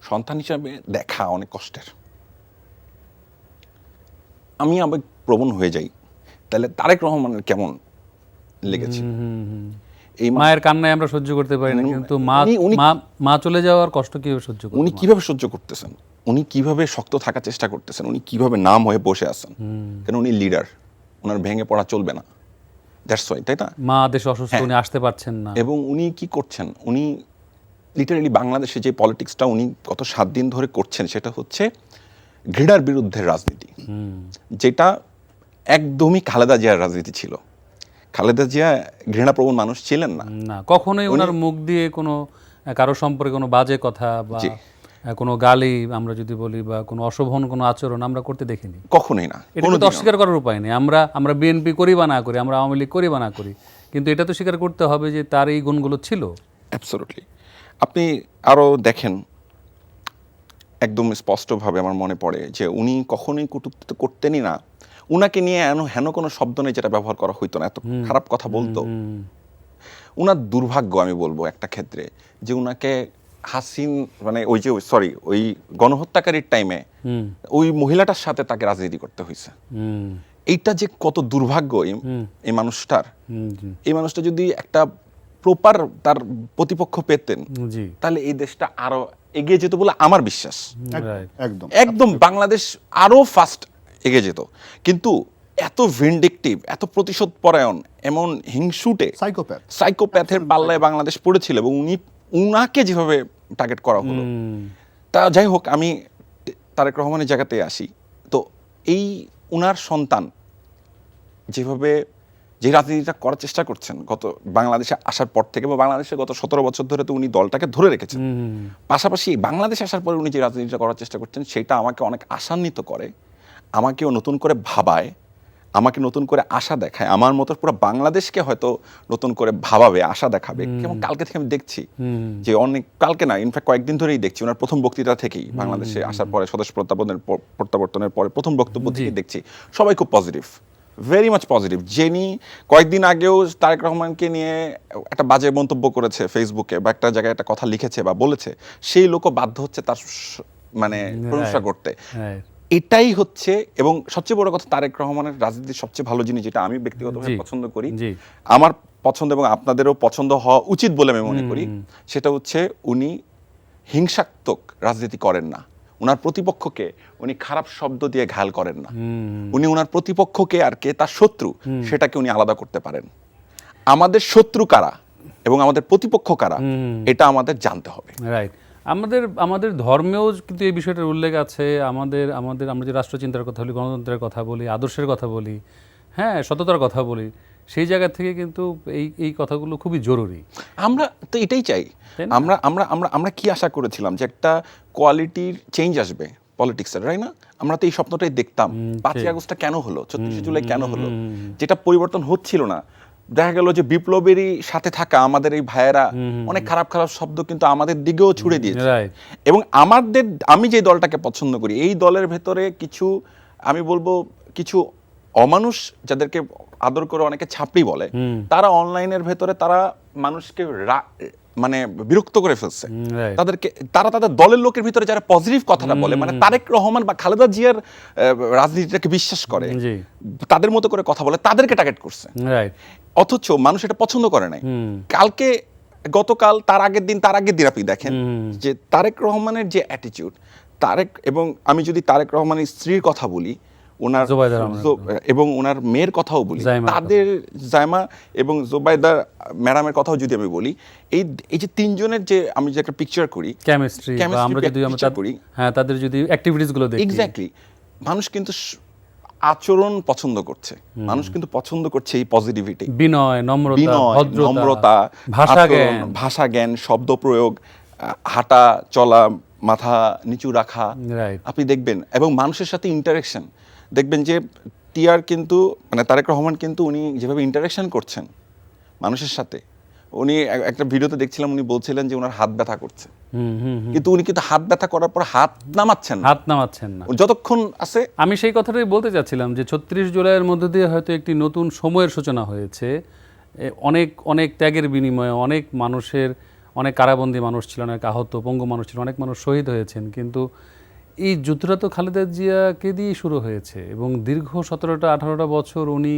সন্তান হিসাবে দেখা অনেক কষ্টের। আমি আবেগ প্রবণ হয়ে যাই, তাহলে তারেক রহমানের কেমন লেগেছে? এই মায়ের কান্নায় আমরা সহ্য করতে পারি না, কিন্তু মা চলে যাওয়ার কষ্ট কিভাবে সহ্য করতেছেন? উনি কিভাবে সহ্য করতেছেন, উনি কিভাবে শক্ত থাকার চেষ্টা করতেছেন, উনি কিভাবে নাম হয়ে বসে আছেন, কেন উনি লিডার, ওনার ভেঙে পড়া চলবে না। দ্যাটস ওয়াই, তাই না? মা দেশে অসুস্থ, উনি আসতে পারছেন না। এবং উনি কি করছেন, উনি লিটারালি বাংলাদেশে যে পলিটিক্সটা উনি গত 7 দিন ধরে করছেন, সেটা হচ্ছে ঘৃণার বিরুদ্ধে রাজনীতি, যেটা একদমই খালেদা জিয়ার রাজনীতি ছিল। খালেদা জিয়া ঘৃণাপ্রবণ মানুষ ছিলেন না, না কখনোই ওনার মুখ দিয়ে কোনো কারো সম্পর্কে কোনো বাজে কথা বা কোনো গালি আমরা যদি বলি, বা কোনো অশোভন কোনো আচরণ আমরা করতে দেখিনি, কখনোই না। এটা তো অস্বীকার করার উপায় নেই। আমরা বিএনপি করি বা না করি, আমরা আওয়ামী লীগ করি বা না করি, কিন্তু এটা তো স্বীকার করতে হবে যে তার এই গুণগুলো ছিল। অ্যাবসলিউটলি। আপনি আরও দেখেন, একদম স্পষ্টভাবে আমার মনে পড়ে যে উনি কখনোই কটূক্তি করতেনই না। উনাকে নিয়ে হেন কোনো শব্দ নেই যেটা ব্যবহার করা হইতো না, এত খারাপ কথা বলতো। উনার দুর্ভাগ্য আমি বলবো একটা ক্ষেত্রে, যে উনাকে মানে ওই গণহত্যাকারীর টাইমে ওই মহিলাটার সাথে তাকে রাজনীতি করতে হয়েছে। এইটা যে কত দুর্ভাগ্য এই মানুষটার, জি এই মানুষটা যদি একটা প্রপার তার প্রতিপক্ষ পেতেন জি তাহলে এই দেশটা আরো এগিয়ে যেত বলে আমার বিশ্বাস। রাইট একদম একদম বাংলাদেশ আরো ফাস্ট এগিয়ে যেত, কিন্তু এত ভিন্ডিকটিভ, এত প্রতিশোধ পরায়ণ, এমন হিংসুটে সাইকোপ্যাথের পাল্লায় বাংলাদেশ পড়েছিল, এবং উনাকে যেভাবে টার্গেট করা হলো। তা যাই হোক, আমি তারেক রহমানের জায়গাতে আসি। তো এই উনার সন্তান যেভাবে যে রাজনীতিটা করার চেষ্টা করছেন গত বাংলাদেশে আসার পর থেকে, বা বাংলাদেশে গত 17 বছর ধরে তো উনি দলটাকে ধরে রেখেছেন, পাশাপাশি বাংলাদেশে আসার পরে উনি যে রাজনীতিটা করার চেষ্টা করছেন সেটা আমাকে অনেক আশান্বিত করে, আমাকেও নতুন করে ভাবায়, আমাকে নতুন করে আশা দেখায়, আমার মতো পুরো বাংলাদেশকে হয়তো নতুন করে ভাবাবে, আশা দেখাবে। যেমন কালকে থেকে আমি দেখছি যে অনেক, কালকে না ইনফ্যাক্ট কয়েকদিন ধরেই দেখছি ওনার প্রথম বক্তৃতা থেকেই, বাংলাদেশে আসার পরে সদস্য প্রত্যাবর্তনের পরে প্রথম বক্তব্য থেকে দেখছি সবাই খুব পজিটিভ, ভেরি মাচ পজিটিভ। যিনি কয়েকদিন আগেও তারেক রহমানকে নিয়ে একটা বাজে মন্তব্য করেছে ফেসবুকে, বা একটা জায়গায় একটা কথা লিখেছে বা বলেছে, সেই লোকও বাধ্য হচ্ছে তার মানে প্রশংসা করতে। এটাই হচ্ছে, এবং সবচেয়ে বড় কথা, তারেক রহমানের রাজনীতির সবচেয়ে ভালো জিনিস যেটা আমি ব্যক্তিগতভাবে পছন্দ করি, আমার পছন্দ এবং আপনাদেরও পছন্দ হওয়া উচিত বলে আমি মনে করি, সেটা হচ্ছে উনি হিংসাত্মক রাজনীতি করেন না। উনার প্রতিপক্ষকে উনি খারাপ শব্দ দিয়ে ঘায়াল করেন না। উনি উনার প্রতিপক্ষকে আর কে তার শত্রু সেটাকে উনি আলাদা করতে পারেন। আমাদের শত্রু কারা এবং আমাদের প্রতিপক্ষ কারা এটা আমাদের জানতে হবে। রাইট। আমাদের ধর্মেও কিন্তু এই বিষয়টার উল্লেখ আছে। আমরা যে রাষ্ট্রচিন্তার কথা বলি, গণতন্ত্রের কথা বলি, আদর্শের কথা বলি, হ্যাঁ, সততার কথা বলি, সেই জায়গা থেকে কিন্তু এই কথাগুলো খুবই জরুরি। আমরা তো এটাই চাই। আমরা আমরা আমরা আমরা কি আশা করেছিলাম যে একটা কোয়ালিটির চেঞ্জ আসবে পলিটিক্সের, রাইট না? আমরা তো এই স্বপ্নটাই দেখতাম। 5ই আগস্টটা কেন হলো, 34শে জুলাই কেন হলো, যেটা পরিবর্তন হচ্ছিল না। দেখা গেল যে বিপ্লবেরই সাথে থাকা আমাদের এই ভাইয়েরা অনেক খারাপ খারাপ শব্দ কিন্তু আমাদের দিকেও ছুড়ে দিয়েছে। এবং আমি যে দলটাকে পছন্দ করি, এই দলের ভেতরে কিছু, আমি বলবো কিছু অমানুষ, যাদেরকে আদর করে অনেকে ছাপড়ি বলে, তারা অনলাইনের ভেতরে তারা মানুষকে মানে বিরক্ত করে ফেলছে। তারা তাদের দলের লোকের ভিতরে যারা পজিটিভ কথাটা বলে, মানে তারেক রহমান বা খালেদা জিয়ার রাজনীতিটাকে বিশ্বাস করে, তাদের মতো করে কথা বলে, তাদেরকে টার্গেট করছে। অথচ মানুষ এটা পছন্দ করে নাই। কালকে, গতকাল, তার আগের দিন আপনি দেখেন যে তারেক রহমানের যে অ্যাটিটিউড, এবং আমি যদি তারেক রহমানের স্ত্রীর কথা বলি, ওনার এবং ওনার মেয়ের কথাও বলি, তাদের জায়মা এবং জোবাইদা ম্যাডামের কথাও যদি আমি বলি, এই যে তিনজনের যে আমি যে একটা পিকচার করি, কেমিস্ট্রি, আমরা যদি হ্যাঁ তাদের যদি অ্যাক্টিভিটিস গুলো দেখি, এক্স্যাক্টলি, মানুষ কিন্তু আচরণ পছন্দ করছে, মানুষ কিন্তু পছন্দ করছে এই পজিটিভিটি, বিনয়, নম্রতা, ভাষা জ্ঞান, শব্দ প্রয়োগ, হাঁটা চলা, মাথা নিচু রাখা, আপনি দেখবেন, এবং মানুষের সাথে ইন্টারেকশন দেখবেন যে কিন্তু মানে তারেক রহমান কিন্তু উনি যেভাবে ইন্টারেকশন করছেন মানুষের সাথে, উনি একটা ভিডিওতে দেখছিলাম, উনি বলছিলেন যে ওনার হাত ব্যথা করছে, কিন্তু উনি কিন্তু হাত ব্যথা করার পর হাত নামাচ্ছেন না যতক্ষণ আছে। আমি সেই কথাটাই বলতে চাচ্ছিলাম যে 36 জুলাইয়ের মধ্যে দিয়ে হয়তো একটি নতুন সময়ের সূচনা হয়েছে। অনেক ত্যাগের বিনিময়ে অনেক মানুষের, অনেক কারাবন্দী মানুষ ছিল, অনেক আহত পঙ্গু মানুষ ছিল, অনেক মানুষ শহীদ হয়েছেন, কিন্তু এই যুদ্ধটা তো খালেদা জিয়াকে দিয়ে শুরু হয়েছে, এবং দীর্ঘ 17-18 বছর উনি,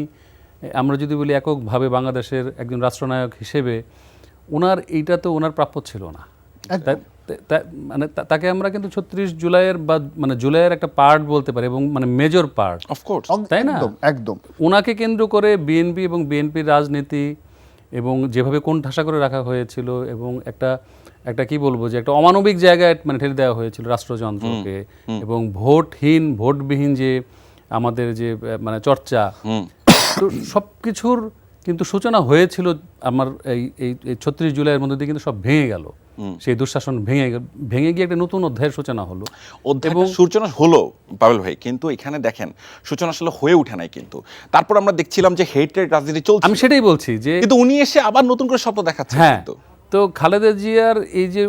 আমরা যদি বলি এককভাবে বাংলাদেশের একজন রাষ্ট্রনায়ক হিসেবে, এইটা তো ওনার প্রাপ্য ছিল না। মানে তাকে আমরা কিন্তু 36 জুলাইয়ের বা মানে জুলাইয়ের একটা পার্ট বলতে পারি, এবং মানে মেজর পার্ট, অফকোর্স, তাই না? একদম ওনাকে কেন্দ্র করে বিএনপি এবং বিএনপির রাজনীতি, এবং যেভাবে কোণঠাসা করে রাখা হয়েছিল, এবং একটা কি বলবো, যে একটা অমানবিক জায়গায় মানে ঠেলে দেওয়া হয়েছিল রাষ্ট্রযন্ত্রকে, এবং ভোটবিহীন যে আমাদের যে মানে চর্চা, তো সব কিছুর কিন্তু সূচনা হয়েছিল আমার এই 36 জুলাইয়ের মধ্যে দিয়ে কিন্তু সব ভেঙে গেল, সেই দুঃশাসন ভেঙে গিয়ে একটা নতুন অধ্যায়ের সূচনা হলো। এবং সূচনা হলো পাবেল ভাই, কিন্তু এখানে দেখেন সূচনা আসলে হয়ে ওঠে নাই, কিন্তু তারপর আমরা দেখছিলাম যে হেটের রাজনীতি চলছে। আমি সেটাই বলছি যে কিন্তু উনি এসে আবার নতুন করে স্বপ্ন দেখাচ্ছেন। হ্যাঁ, তো খালেদা জিয়ার এই যে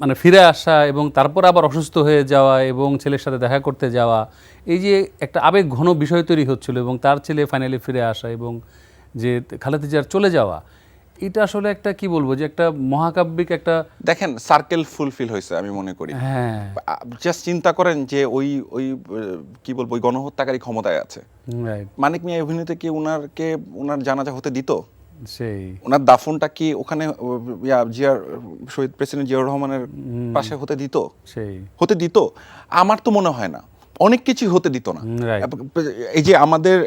মানে ফিরে আসা, এবং তারপর আবার অসুস্থ হয়ে যাওয়া, এবং ছেলের সাথে দেখা করতে যাওয়া, এই যে একটা আবেগ ঘন বিষয় তৈরি হচ্ছিল, এবং তার ছেলে ফাইনালি ফিরে আসা, এবং যে খালেদা জিয়ার চলে যাওয়া, এটা আসলে একটা কি বলবো যে একটা মহাকাব্যিক একটা দেখেন সার্কেল ফুলফিল হয়েছে আমি মনে করি। হ্যাঁ জাস্ট চিন্তা করেন যে ওই ওই কি বলবো ওই গণহত্যাকারী ক্ষমতায় আছে, রাইট মানিক মিয়া অভিনীত কি ওনার জানাজা হতে দিত? সেই ওনার দাফনটা কি ওখানে শহীদ প্রেসিডেন্ট জিয়াউর রহমানের পাশে হতে দিত? সেই হতে দিত? আমার তো মনে হয় না, অনেক কিছু হতে দিত না। right. এই যে আমাদের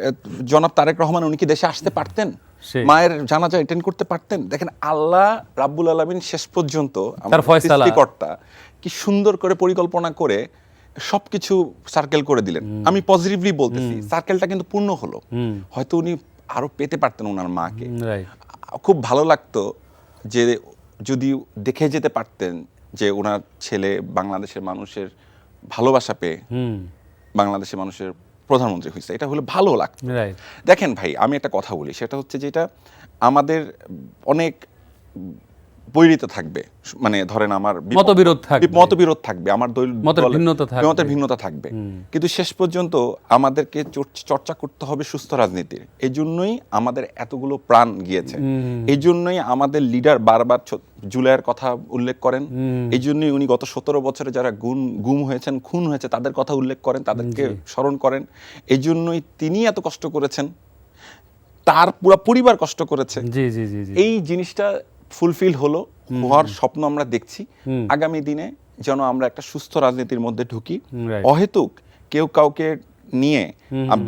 জনাব তারেক রহমান, উনি কি দেশে আসতে পারতেন? সেই। মায়ের জানাজা অ্যাটেন্ড করতে পারতেন? দেখেন আল্লাহ রাব্বুল আলামিন শেষ পর্যন্ত তার ফয়সালা। সৃষ্টিকর্তা কি সুন্দর করে পরিকল্পনা করে সবকিছু সার্কেল করে দিলেন। আমি পজিটিভলি বলতেছি, সার্কেলটা কিন্তু পূর্ণ হলো। হয়তো উনি আরো পেতে পারতেন ওনার মাকে। রাইট খুব ভালো লাগতো যে যদি দেখে যেতে পারতেন যে ওনার ছেলে বাংলাদেশের মানুষের ভালোবাসা পেয়ে বাংলাদেশের মানুষের প্রধানমন্ত্রী হয়েছে, এটা হলে ভালো লাগতো। রাইট দেখেন ভাই, আমি একটা কথা বলি, সেটা হচ্ছে যেটা আমাদের অনেক বৈরিতা থাকবে, মানে ধরেন আমার মতবিরোধ থাকবে, আমার মতের ভিন্নতা থাকবে, কিন্তু শেষ পর্যন্ত আমাদেরকে চর্চা করতে হবে সুস্থ রাজনীতির। এই জন্যই আমাদের এতগুলো প্রাণ গিয়েছে, এই জন্যই আমাদের লিডার বারবার জুলাইয়ের কথা উল্লেখ করেন, এই জন্যই উনি গত 17 বছরে যারা গুম হয়েছেন, খুন হয়েছে, তাদের কথা উল্লেখ করেন, তাদেরকে স্মরণ করেন। এই জন্যই তিনি এত কষ্ট করেছেন, তার পুরো পরিবার কষ্ট করেছে। জি জি জি জি এই জিনিসটা ফুলফিল হওয়ার স্বপ্ন আমরা দেখছি। আগামী দিনে যেন আমরা একটা সুস্থ রাজনীতির মধ্যে ঢুকি, অহেতুক কেউ কাউকে নিয়ে,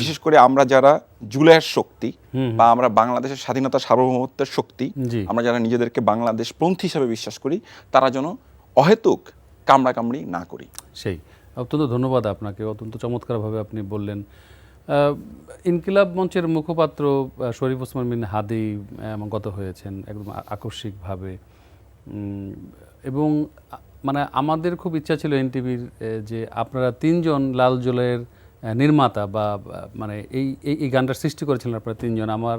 বিশেষ করে আমরা যারা জুলাইয়ের শক্তি বা আমরা বাংলাদেশের স্বাধীনতা সার্বভৌমত্বের শক্তি, আমরা যারা নিজেদেরকে বাংলাদেশ পন্থী হিসেবে বিশ্বাস করি, তারা যেন অহেতুক কামড়াকামড়ি না করি। সেই অত্যন্ত ধন্যবাদ আপনাকে, অত্যন্ত চমৎকারভাবে আপনি বললেন। ইনকিলাব মঞ্চের মুখপাত্র শরীফ ওসমান বিন হাদী গত হয়েছেন একদম আকস্মিকভাবে, এবং মানে আমাদের খুব ইচ্ছা ছিল এনটিভির যে আপনারা তিনজন লাল জুলাইয়ের নির্মাতা বা মানে এই গানটার সৃষ্টি করেছিলেন আপনারা তিনজন। আমার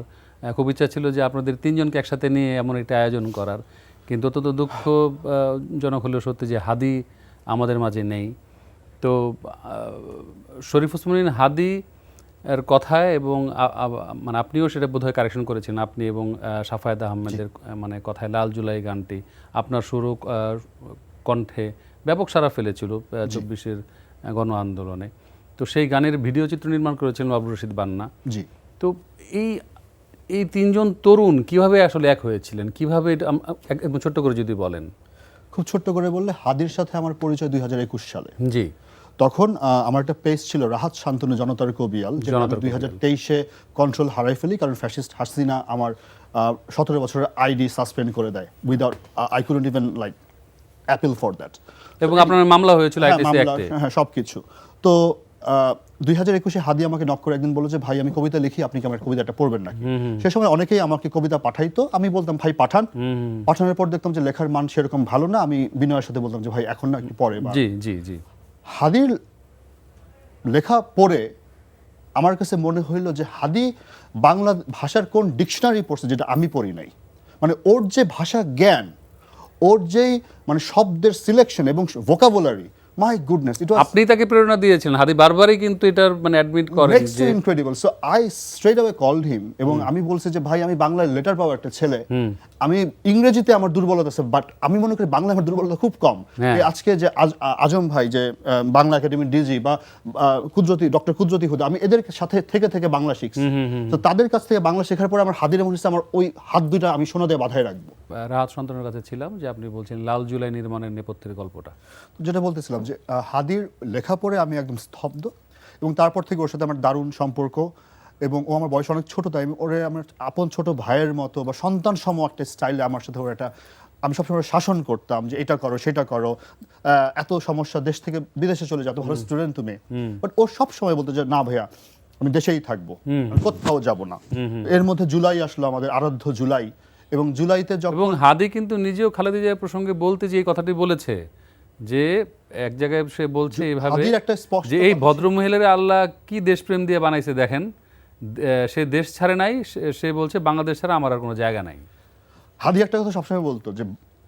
খুব ইচ্ছা ছিল যে আপনাদের তিনজনকে একসাথে নিয়ে এমন একটা আয়োজন করার, কিন্তু অত্যন্ত দুঃখজনক হলেও সত্যি যে হাদী আমাদের মাঝে নেই। তো শরীফ ওসমান বিন হাদী এর কথায় এবং মানে আপনিও সেটা বোধহয় কারেকশন করেছেন, আপনি এবং সাফায়েত আহমেদের মানে কথায় লাল জুলাই গানটি আপনার সুর কণ্ঠে ব্যাপক সাড়া ফেলেছিল 24-এর গণ আন্দোলনে। তো সেই গানের ভিডিও চিত্র নির্মাণ করেছিলেন বাবুর রশিদ বান্না। জি। তো এই তিনজন তরুণ কিভাবে আসলে এক হয়েছিলেন, কিভাবে একদম ছোট্ট করে যদি বলেন। খুব ছোট্ট করে বললে, হাদির সাথে আমার পরিচয় 2021 সালে। জি। তখন আমার একটা পেজ ছিল রাহাত শান্তনু জনতার কবিয়াল, যেটা 2023-এ কন্ট্রোল হারাই ফেলি, কারণ ফ্যাসিস্ট হাসিনা আমার 17 বছরের আইডি সাসপেন্ড করে দেয় without I couldn't even like appeal for that. এবং আপনার মামলা হয়েছিল আইটিসি অ্যাক্টে। হ্যাঁ, সবকিছু। তো 2021-এ হাদি আমাকে নক করে একদিন বলল যে ভাই আমি কবিতা লিখি, আপনি কি আমার কবিতাটা পড়বেন নাকি? সে সময় অনেকেই আমাকে কবিতা পাঠাইতো, আমি বলতাম ভাই পাঠান। পাঠানোর পর দেখতাম যে লেখার মান সেরকম ভালো না, আমি বিনয়ের সাথে বলতাম যে ভাই এখন না, একটু পরে। জি জি জি। হাদির লেখা পড়ে আমার কাছে মনে হইল যে হাদি বাংলা ভাষার কোন ডিকশনারি পড়ছে যেটা আমি পড়ি নাই। মানে ওর যে ভাষা জ্ঞান, ওর যেই মানে শব্দের সিলেকশন এবং ভোকাবুলারি, মাই গুডনেস, ইট ওয়াজ। আপনি তাকে প্রেরণা দিয়েছেন, হাদি বারবারই কিন্তু এটার মানে অ্যাডমিট করেন যে incredible. So I straight away called him, এবং আমি বলছি যে ভাই আমি বাংলায় লেটার পাওয়া একটা ছেলে, আমি ইংরেজিতে আমার দুর্বলতা আছে, বাট আমি মনে করি বাংলায় আমার দুর্বলতা খুব কম। আজকে যে আজম ভাই যে বাংলা একাডেমির ডিজি বা ডক্টর কুদরতি হুদা, আমি এদের সাথে থেকে বাংলা শিখছি। তো তাদের কাছ থেকে বাংলা শেখার পরে আমার হাদির মনে হচ্ছে আমার ওই হাত দুইটা আমি সোনা দিয়ে বাঁধায় রাখবো। রাহাত শান্তনুর কাছে ছিলাম যে আপনি বলছেন লাল জুলাই নির্মাণের নেপথ্যের গল্পটা, যেটা বলতেছিলাম যে হাদির লেখা পড়ে আমি একদম স্তব্ধ, এবং তারপর থেকে ওর সাথে আমার দারুণ সম্পর্ক, এবং ও আমার বয়স অনেক ছোট, তাই ওরে আমার আপন ছোট ভাইয়ের মতো বা সন্তান সম একটা স্টাইলে আমার সাথে ওর একটা, আমি সবসময় শাসন করতাম যে এটা করো সেটা করো, এত সমস্যা, দেশ থেকে বিদেশে চলে যাও, ভালো স্টুডেন্ট তুমি। বাট ও সব সময় বলতো যে না ভাইয়া আমি দেশেই থাকবো, কোথাও যাব না। এর মধ্যে জুলাই আসলো, আমাদের আরাধ্য জুলাই, এবং জুলাইতে যখন, এবং হাদি কিন্তু নিজেও খালেদা জিয়া প্রসঙ্গে বলতে যে এই কথাটি বলেছে যে এক জায়গায় সে বলছে এইভাবে যে এই ভদ্র মহিলারে আল্লাহ কি দেশপ্রেম দিয়ে বানাইছে দেখেন, সে দেশ ছাড়ে নাই, সে বলছে বাংলাদেশ ছাড়া আমার আর কোনো জায়গা নাই। হাদি একটা কথা সবসময় বলতো যে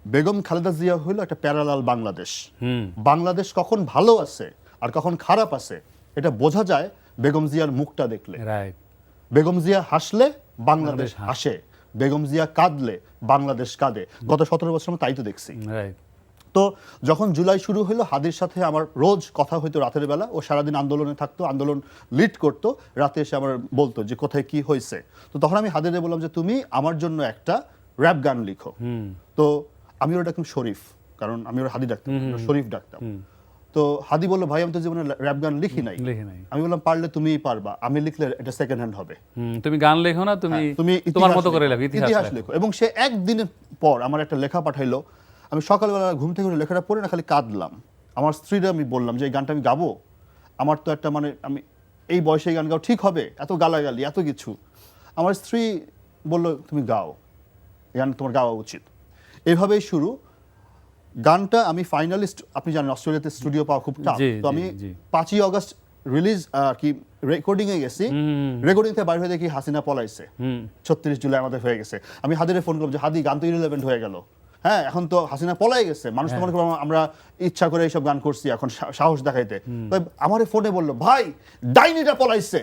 বেগম খালেদা জিয়া হইল একটা প্যারালাল বাংলাদেশ। বাংলাদেশ কখন ভালো আছে আর কখন খারাপ আছে এটা বোঝা যায় বেগম জিয়ার মুখটা দেখলে। রাইট। বেগম জিয়া হাসলে বাংলাদেশ হাসে, বেগম জিয়া কাঁদলে বাংলাদেশ কাঁদে। গত 17 বছর আমরা তাই তো দেখছি। রাইট। তো যখন জুলাই শুরু হলো, হাদির সাথে আমার রোজ কথা হইতো রাতের বেলা। ও সারাদিন আন্দোলনে থাকতো, আন্দোলন লিড করতো, রাতে এসে আমার বলতো যে কোথায় কি হয়েছে। তো তখন আমি হাদিরে বললাম যে তুমি আমার জন্য একটা র্যাপ গান লিখো। তো আমি ওর ডাকতাম শরীফ, কারণ আমি ওর হাদি ডাকতাম, শরীফ ডাকতাম। তো হাদি বললো ভাই আমি তো জীবনে র্যাপ গান লিখি নাই। আমি বললাম পারলে তুমিই পারবা, আমি লিখলে এটা সেকেন্ড হ্যান্ড হবে। তুমি গান লেখো না, তুমি তোমার মতো করে লেখো, ইতিহাস লেখো। এবং সে একদিনের পর আমার একটা লেখা পাঠাইলো। আমি সকালবেলা ঘুম থেকে উঠে লেখাটা পড়ে না খালি কাঁদলাম। আমার স্ত্রীরা আমি বললাম যে এই গানটা আমি গাবো, আমার তো একটা মানে আমি এই বয়সে গান গাও ঠিক হবে, এত গালাগালি এত কিছু। আমার স্ত্রী বলল তুমি গাও, এই গান তোমার গাওয়া উচিত। এইভাবেই শুরু। গানটা আমি ফাইনালিস্ট, আপনি জানেন অস্ট্রেলিয়াতে স্টুডিও পাওয়া খুব টাফ। তো আমি 5ই অগস্ট রিলিজ কি রেকর্ডিং এ গেছি, রেকর্ডিং থেকে বাইরে হয়ে দেখি হাসিনা পলাইছে। 36 জুলাই আমাদের হয়ে গেছে। আমি হাদিরে ফোন করলাম যে হাদি গান তো ইররিলেভেন্ট হয়ে গেল, হ্যাঁ এখন তো হাসিনা পলাই গেছে, মানুষ তো মনে করবো আমরা ইচ্ছা করে এইসব গান করছি এখন সাহস দেখাইতে। আমার ফোনে বললো ভাই ডাইনিটা পলাইছে,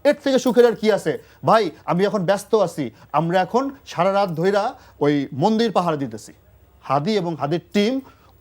এর থেকে সুখের আর কি আছে ভাই, আমি এখন ব্যস্ত আছি, আমরা এখন সারা রাত ধইরা ওই মন্দির পাহারা দিতেছি। হাদি এবং হাদির টিম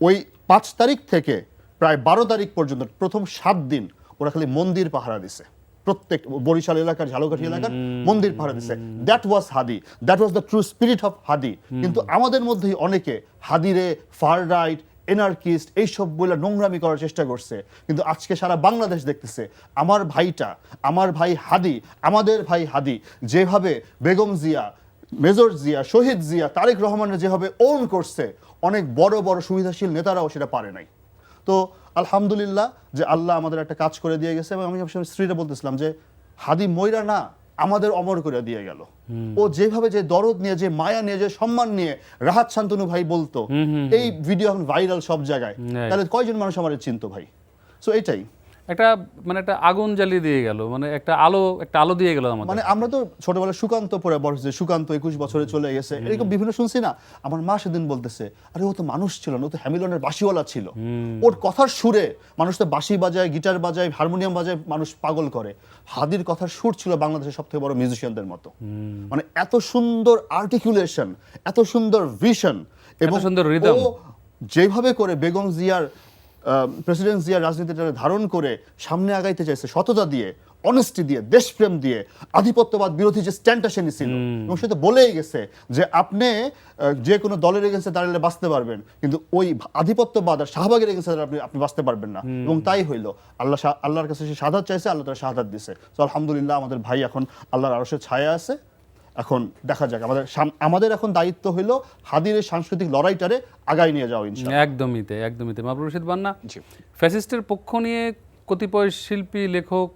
ওই 5 তারিখ থেকে প্রায় 12 তারিখ পর্যন্ত প্রথম 7 দিন ওরা খালি মন্দির পাহারা দিছে, প্রত্যেক বরিশাল এলাকার ঝালকাঠি এলাকার মন্দির পাহারা দিছে। That was Hadi, that was the true spirit of Hadi. কিন্তু আমাদের মধ্যেই অনেকে হাদিরে ফার রাইট, এনার্কিস্ট এইসব বলে নোংরামি করার চেষ্টা করছে। কিন্তু আজকে সারা বাংলাদেশ দেখতেছে আমার ভাইটা, আমার ভাই হাদি, আমাদের ভাই হাদি যেভাবে বেগম জিয়া, মেজর জিয়া, শহীদ জিয়া, তারেক রহমানের যেভাবে ওন করছে, অনেক বড় বড় সুবিধাশীল নেতারাও সেটা পারে নাই। তো আলহামদুলিল্লাহ যে আল্লাহ আমাদের একটা কাজ করে দিয়ে গেছে। এবং আমি স্ত্রীরা বলতেছিলাম যে হাদি ময়রা না, আমাদের অমর করে দিয়ে গেল। ও যেভাবে যে দরদ নিয়ে, যে মায়া নিয়ে, যে সম্মান নিয়ে রাহাত শান্তনু ভাই বলতো, এই ভিডিও এখন ভাইরাল সব জায়গায়, তাহলে কয়জন মানুষ আমার চিনতো ভাই। সো এইটাই একটা মানে একটা আগুন জ্বালিয়ে দিয়ে গেল, মানে একটা আলো দিয়ে গেল আমাদের। মানে আমরা তো ছোটবেলায় সুকান্ত পড়ে বড় হয়েছে, সুকান্ত 21 বছরে চলে গেছে, এরকম বিভিন্ন শুনছি না। আমার মা সেদিন বলতেছে আরে ও তো মানুষ ছিল না, ও তো হ্যামিলনের বাঁশিওয়ালা ছিল। ওর কথার সুরে মানুষ তো বাঁশি বাজায়, গিটার বাজায়, হারমোনিয়াম বাজায়, মানুষ পাগল করে। হাদির কথার সুর ছিল বাংলাদেশের সবথেকে বড় মিউজিশিয়ানদের মতো। মানে এত সুন্দর আর্টিকুলেশন, এত সুন্দর ভিশন, এবং সুন্দর রিদম, ও যেভাবে করে বেগম জিয়ার প্রেসিডেন্ট জিয়ার রাজনীতিটা ধারণ করে সামনে আগাইতে চাইছে, সততা দিয়ে, অনেস্টি দিয়ে, দেশপ্রেম দিয়ে, আধিপত্যবাদ বিরোধী যে স্ট্যান্ডটা সে নিছিল। এবং সে তো বলেই গেছে যে আপনি যে কোনো দলের এগেন্সে দাঁড়ালে বাঁচতে পারবেন, কিন্তু ওই আধিপত্যবাদ আর শাহবাগের এগেন্সে আপনি বাঁচতে পারবেন না। এবং তাই হইলো, আল্লাহর কাছে সে শাহাদাত চাইছে, আল্লাহ তার শাহাদাত দিছে। তো আলহামদুলিল্লাহ আমাদের ভাই এখন আল্লাহর আরশের ছায়া আছে। এখন দেখা যাক, আমাদের এখন দায়িত্ব হইলো হাদির এই সাংস্কৃতিক লড়াইটারে আগায় নিয়ে যাওয়া ইনশাআল্লাহ। একদমই তাই। মাহবুব রশিদ বান্না, ফ্যাসিস্টের পক্ষ নিয়ে কতিপয় শিল্পী, লেখক,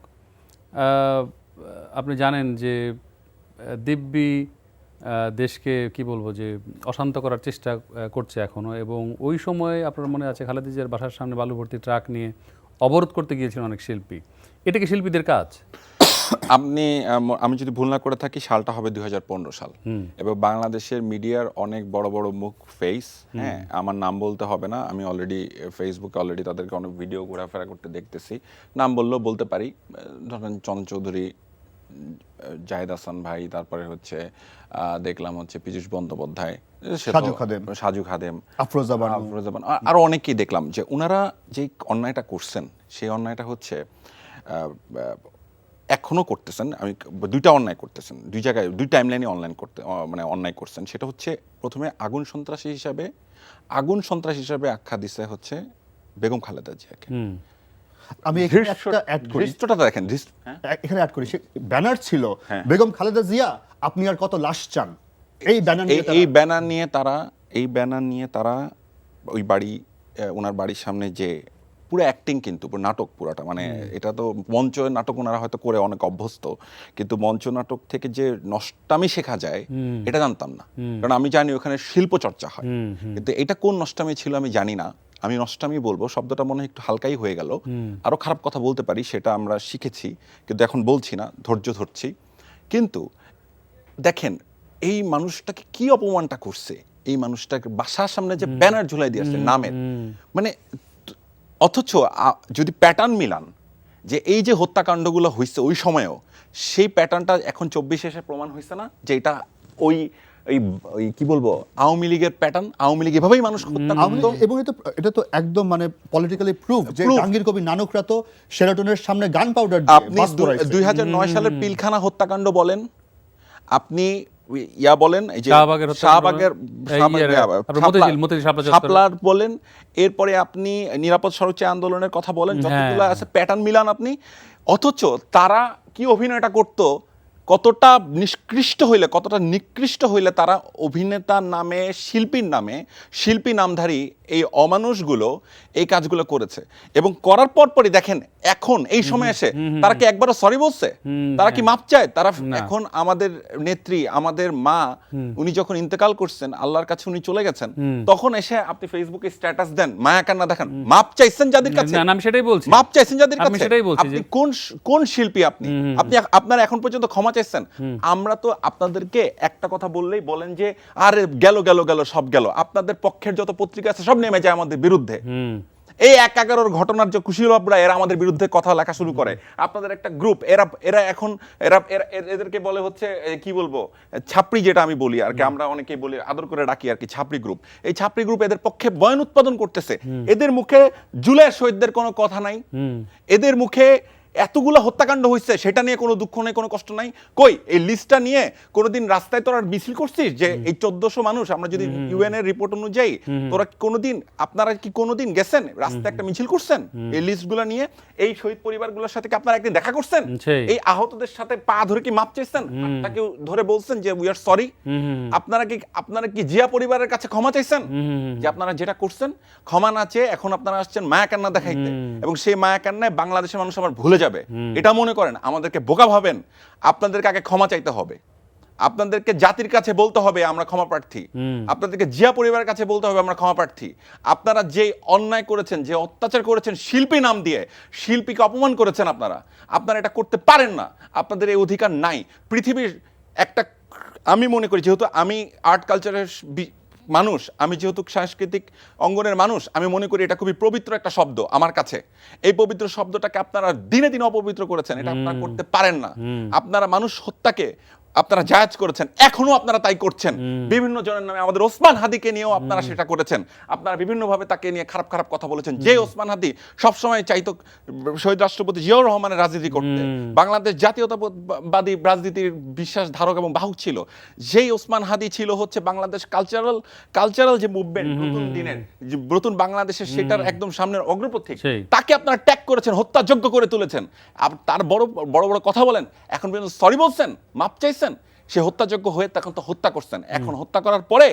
আপনি জানেন যে দিব্যি দেশকে কি বলবো যে অশান্ত করার চেষ্টা করছে এখনো। এবং ওই সময় আপনার মনে আছে খালেদা জিয়ার বাসার সামনে বালু ভর্তি ট্রাক নিয়ে অবরোধ করতে গিয়েছিলেন অনেক শিল্পী। এটা কি শিল্পীদের কাজ? আমি যদি ভুল না করে থাকি সালটা হবে 2015 সাল। এবং বাংলাদেশের মিডিয়ার অনেক বড় বড় মুখ ফেস, হ্যাঁ আমার নাম বলতে হবে না, আমি অলরেডি ফেসবুকে অলরেডি তাদেরকে অনেক ভিডিও ঘোরাফেরা করতে দেখতেছি, নাম বললেও বলতে পারি, ধরেন চন্দন চৌধুরী, জাহিদ হাসান ভাই, তারপরে হচ্ছে দেখলাম হচ্ছে পীযূষ বন্দ্যোপাধ্যায়, সাজু খাদেম, আফরোজাবান, আরো অনেকেই দেখলাম যে ওনারা যে অন্যায়টা করছেন সেই অন্যায়টা হচ্ছে এখনো করতেছেন। আমি দুইটা অন্যায় করতেছেন, দুই জায়গায় দুই টাইমলাইনে অন্যায় করছেন। সেটা হচ্ছে প্রথমে আগুন সন্ত্রাসী হিসাবে আখ্যা দিছে হচ্ছে বেগম খালেদা জিয়াকে। আমি এখানে একটা অ্যাড করি, দেখেন এখানে অ্যাড করি, ব্যানার ছিল বেগম খালেদা জিয়া আপনি আর কত লাশ চান। এই ব্যানার নিয়ে তারা ওই বাড়ি, ওনার বাড়ির সামনে যে পুরো অ্যাক্টিং, কিন্তু পুরো নাটক পুরাটা, মানে এটা তো মঞ্চ নাটক ওনারা হয়তো করে অনেক অভ্যস্ত, কিন্তু মঞ্চ নাটক থেকে যে নষ্টামি শেখা যায় এটা জানতাম না। কারণ আমি জানি ওখানে শিল্প চর্চা হয়, কিন্তু এটা কোন নষ্টামি ছিল আমি জানি না। আমি নষ্টামি বলবো শব্দটা মনে হয় একটু হালকাই হয়ে গেল, আরো খারাপ কথা বলতে পারি, সেটা আমরা শিখেছি কিন্তু এখন বলছি না, ধৈর্য ধরছি। কিন্তু দেখেন এই মানুষটাকে কি অপমানটা করছে, এই মানুষটাকে বাসার সামনে যে ব্যানার ঝুলাই দিয়ে আসছে নামের, মানে অথচ যদি প্যাটার্ন মিলান যে এই যে হত্যাকাণ্ডগুলো হয়েছে ওই সময়ও, সেই প্যাটার্নটা এখন 24 এসে প্রমাণ হয়েছে না যে এটা ওই ওই কি বলবো আওয়ামী লীগের প্যাটার্ন, আওয়ামী লীগ এভাবেই মানুষ হত্যা আওয়ামী করতো। লীগ- এবং এটা তো একদম মানে পলিটিক্যালি প্রুফ যে Proof. জাহাঙ্গীর কবির নানকরা তো শেরাটনের সামনে গান পাউডার আপনি 2009 সালের পিলখানা হত্যাকাণ্ড বলেন, আপনি ইয়া বলেন, এই যে শাহবাগের হত্যাকাণ্ড বলেন, আপনার মতিঝিল শাপলা চত্বর। শাপলার বলেন, এরপরে আপনি নিরাপদ সড়ক আন্দোলনের কথা বলেন, যতগুলো আছে প্যাটার্ন মিলান আপনি। অথচ তারা কি অভিনয়টা করতো, কতটা নিষ্কৃষ্ট হইলে, কতটা নিকৃষ্ট হইলে তারা অভিনেতার নামে, শিল্পীর নামে, শিল্পী নামধারী এই অমানুষগুলো এই কাজগুলো করেছে। এবং করার পরই দেখেন এখন এই সময় এসে তারা কি একবারও সরি বলছে? তারা কি মাপ চায়? তারা এখন আমাদের নেত্রী, আমাদের মা, উনি যখন ইন্তেকাল করছেন, আল্লাহর কাছে উনি চলে গেছেন, তখন এসে আপনি ফেসবুকে স্ট্যাটাস দেন, মায়া কান্না দেখান, মাপ চাইছেন যাদের কাছে, না, আমি সেটাই বলছি, মাপ চাইছেন যাদের আমি কাছে, সেটাই বলছি আপনি যে কোন শিল্পী? আপনি আপনারা এখন পর্যন্ত ক্ষমা চাইছেন? আমরা তো আপনাদেরকে একটা কথা বললেই বলেন যে আরে গেল গেল গেল সব গেল, আপনাদের পক্ষের যত পত্রিকা আছে সব নেমে যায় আমাদের বিরুদ্ধে। এই ১/১১ ঘটনার যে কুশীলবরা এরা আমাদের বিরুদ্ধে কথা লেখা শুরু করে। আপনাদের একটা গ্রুপ, এরা এখন এদেরকে বলে হচ্ছে কি বলবো, ছাপড়ি, যেটা আমি বলি আর কি, আমরা অনেকেই বলি, আদর করে ডাকি আর কি, ছাপড়ি গ্রুপ। এই ছাপড়ি গ্রুপ এদের পক্ষে বয়ান উৎপাদন করতেছে। এদের মুখে জুলাই শহীদদের কোনো কথা নাই, এদের মুখে এতগুলো হত্যাকাণ্ড হয়েছে সেটা নিয়ে কোনো দুঃখ নেই, কোনো কষ্ট নাই। কই এই লিস্টটা নিয়ে কোনোদিন রাস্তায় তোরা মিছিল করছিস যে এই 1400 মানুষ, আমরা যদি ইউএন এর রিপোর্ট অনুযায়ী, তোরা কোনোদিন, আপনারা কি কোনোদিন গেছেন রাস্তায় একটা মিছিল করছেন এই লিস্টগুলো নিয়ে? এই শহীদ পরিবারগুলোর সাথে কি আপনারা একদিন দেখা করছেন? এই আহতদের সাথে পা ধরে কি মাপ চাইছেন? তাকে ধরে বলছেন যে উই আর সরি? আপনারা কি জিয়া পরিবারের কাছে ক্ষমা চাইছেন যে আপনারা যেটা করছেন? ক্ষমা না চেয়ে এখন আপনারা আসছেন মায়া কান্না দেখাইতে, এবং সেই মায়া কান্নায় বাংলাদেশের মানুষ আবার ভুলে যাবে। এটা মনে করেন আমাদেরকে বোকা ভাবেন? আপনাদেরকে আগে ক্ষমা চাইতে হবে, আপনাদেরকে জাতির কাছে বলতে হবে আমরা ক্ষমা প্রার্থী, আপনাদেরকে জিয়া পরিবারের কাছে বলতে হবে আমরা ক্ষমা প্রার্থী। আপনারা যে অন্যায় করেছেন, যে অত্যাচার করেছেন, শিল্পী নাম দিয়ে শিল্পীকে অপমান করেছেন, আপনারা এটা করতে পারেন না, আপনাদের এই অধিকার নাই। পৃথিবীর একটা, আমি মনে করি, যেহেতু আমি আর্ট কালচারের মানুষ, আমি যেহেতু সাংস্কৃতিক অঙ্গনের মানুষ, আমি মনে করি এটা খুবই পবিত্র একটা শব্দ আমার কাছে। এই পবিত্র শব্দটাকে আপনারা দিনে দিনে অপবিত্র করেছেন, এটা আপনারা করতে পারেন না। আপনারা মানুষ হত্যাকে আপনারা জায়েজ করেছেন, এখনো আপনারা তাই করছেন। বিভিন্ন জনের নামে, আমাদের ওসমান হাদিকে নিয়েও আপনারা সেটা করেছেন। আপনারা বিভিন্নভাবে তাকে নিয়ে খারাপ খারাপ কথা বলেছেন। যে ওসমান হাদি সবসময় চাইতো শহীদ রাষ্ট্রপতি জিয়াউর রহমানের রাজনীতি করতে, বাংলাদেশ জাতীয়তাবাদী রাজনীতির বিশ্বাস ধারক এবং বাহক ছিল। যেই ওসমান হাদি ছিল হচ্ছে বাংলাদেশ কালচারাল যে মুভমেন্ট, নতুন দিনের নতুন বাংলাদেশের, সেটার একদম সামনের অগ্রপথিক। তাকে আপনারা ট্যাগ করেছেন, হত্যাযোগ্য করে তুলেছেন। তার বড় বড় কথা বলেন, এখন পর্যন্ত সরি বলছেন, মাপ চাইছেন। সে হত্যাযোগ্য হয়ে তখন তো হত্যা করছেন, এখন হত্যা করার পরে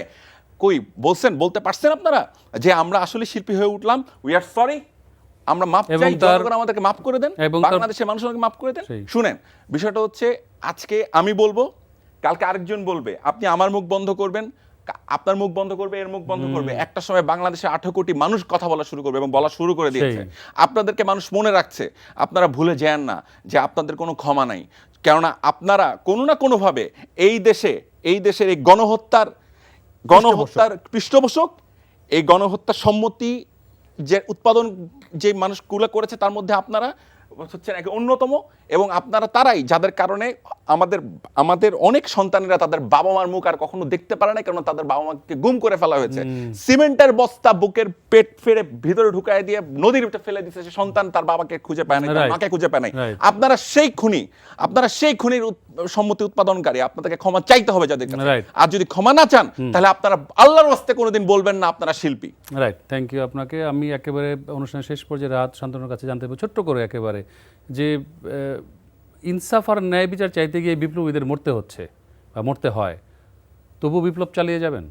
কই বলছেন, বলতে পারছেন আপনারা যে আমরা আসলে শিল্পী হয়ে উঠলাম, উই আর সরি, আমরা মাপ চাই, জনগণ আমাদেরকে মাফ করে দেন, বাংলাদেশের মানুষ আমাকে মাফ করে দেন। শুনেন, বিষয়টা হচ্ছে আজকে আমি বলবো, কালকে আরেকজন বলবে, আপনি আমার মুখ বন্ধ করবেন, আপনার মুখ বন্ধ করবে, এর মুখ বন্ধ করবে। একটা সময় বাংলাদেশে 18 কোটি মানুষ কথা বলা শুরু করবে এবং বলা শুরু করে দিয়েছে। আপনাদেরকে মানুষ মনে রাখছে, আপনারা ভুলে যান না যে আপনাদের কোনো ক্ষমা নাই। কেননা আপনারা কোনো না কোনোভাবে এই দেশের এই গণহত্যার পৃষ্ঠপোষক, এই গণহত্যার সম্মতি যে উৎপাদন যে মানুষগুলো করেছে তার মধ্যে আপনারা হচ্ছেন এক অন্যতম। এবং আপনারা তারাই যাদের কারণে আমাদের অনেক সন্তানেরা তাদের বাবা মার মুখ আর কখনো দেখতে পারে না, কারণ তাদের বাবা মাকে গুম করে ফেলা হয়েছে। সিমেন্টের বস্তা বুকের পেট ফেরে ভিতরে ঢুকায় দিয়ে নদীর ভিতরে ফেলে দিয়েছে, সে সন্তান তার বাবাকে খুঁজে পায় না, তার মাকে খুঁজে পায় না। আপনারা সেই খুনির সম্মতি উৎপাদনকারী, আপনাদেরকে ক্ষমা চাইতে হবে যাদের কাছে। আর যদি ক্ষমা না চান, তাহলে আপনারা আল্লাহর ওয়াস্তে কোনোদিন বলবেন না আপনারা শিল্পী। রাইট, থ্যাংক ইউ আপনাকে। আমি একেবারে অনুষ্ঠানের শেষ পর্যায়ে রাত শান্তনুর কাছে জানতে পারি ছোট্ট করে একেবারে, যে ইনসাফ আর ন্যায় বিচার চাইতে গিয়ে বিপ্লবীদের মরতে হচ্ছে বা মরতে হয়, তবু বিপ্লব চালিয়ে যাবেন?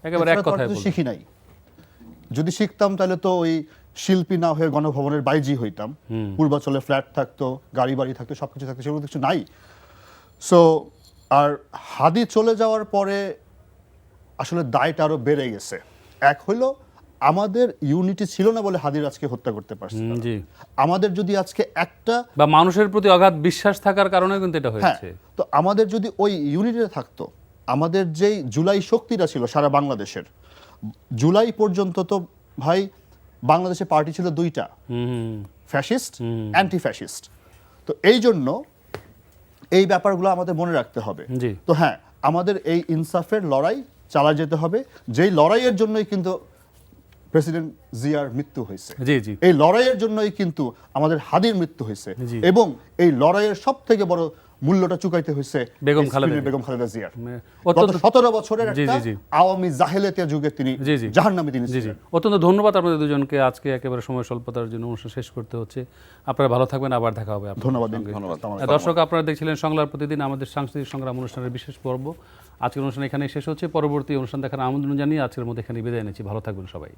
একেবারে এক কথায় শিখি নাই। যদি শিখতাম তাহলে তো ওই শিল্পী না হয়ে গণভবনের বাইজি হইতাম, পূর্বাচলে ফ্ল্যাট থাকতো, গাড়ি বাড়ি থাকতো, সবকিছু থাকতো, সেগুলো কিছু নাই। সো আর হাদি চলে যাওয়ার পরে আসলে দায়টা আরো বেড়ে গেছে। এক হইলো আমাদের ইউনিটি ছিল না বলে হাদির আজকে হত্যা করতে পারছে। আমাদের যদি আজকে একটা বা মানুষের প্রতি অগাধ বিশ্বাস থাকার কারণে কিন্তু এটা হয়েছে। তো আমাদের যদি ওই ইউনিটিটা থাকতো, আমাদের যেই জুলাই শক্তিটা ছিল সারা বাংলাদেশের, জুলাই পর্যন্ত তো ভাই বাংলাদেশে পার্টি ছিল দুইটা, ফ্যাসিস্ট, অ্যান্টি ফ্যাসিস্ট। তো এই জন্য এই ব্যাপারগুলো আমাদের মনে রাখতে হবে। তো হ্যাঁ, আমাদের এই ইনসাফের লড়াই চালা যেতে হবে, যেই লড়াইয়ের জন্যই কিন্তু প্রেসিডেন্ট জিয়ার মৃত্যু হয়েছে, জি জি এই লড়াইয়ের জন্যই কিন্তু আমাদের হাদির মৃত্যু হয়েছে, জি। এবং এই লড়াইয়ের সব থেকে বড় মূল্যটা চুকাইতে হয়েছে বেগম এই খালেদা স্ক্রিনের জিয়া। বেগম খালেদা জিয়ার। গত অত্যন্ত 17 বছরের জি, একটা জি, জি। আওয়ামী জাহেলিয়াতের যুগে তিনি জি, জি। জাহান্নামে তিনি জি জি ছিলেন। অত্যন্ত ধন্যবাদ আপনাদের দুজনকে। আজকে একেবারে সময় স্বল্পতার জন্য অনুষ্ঠান শেষ করতে হচ্ছে। আপনারা ভালো থাকবেন, আবার দেখা হবে আপনাদের ধন্যবাদ সঙ্গে। ধন্যবাদ। আসসালামু আলাইকুম। দর্শক, আপনারা দেখছিলেন সংলাপ প্রতিদিন, আমাদের সাংস্কৃতিক সংগ্রাম অনুষ্ঠানের বিশেষ পর্ব। আজকের অনুষ্ঠান এখানেই শেষ হচ্ছে। পরবর্তী অনুষ্ঠান দেখার আমন্ত্রণ জানিয়ে আজকের মধ্যে এখানে বিদায় নিচ্ছি। ভালো থাকবেন সবাই।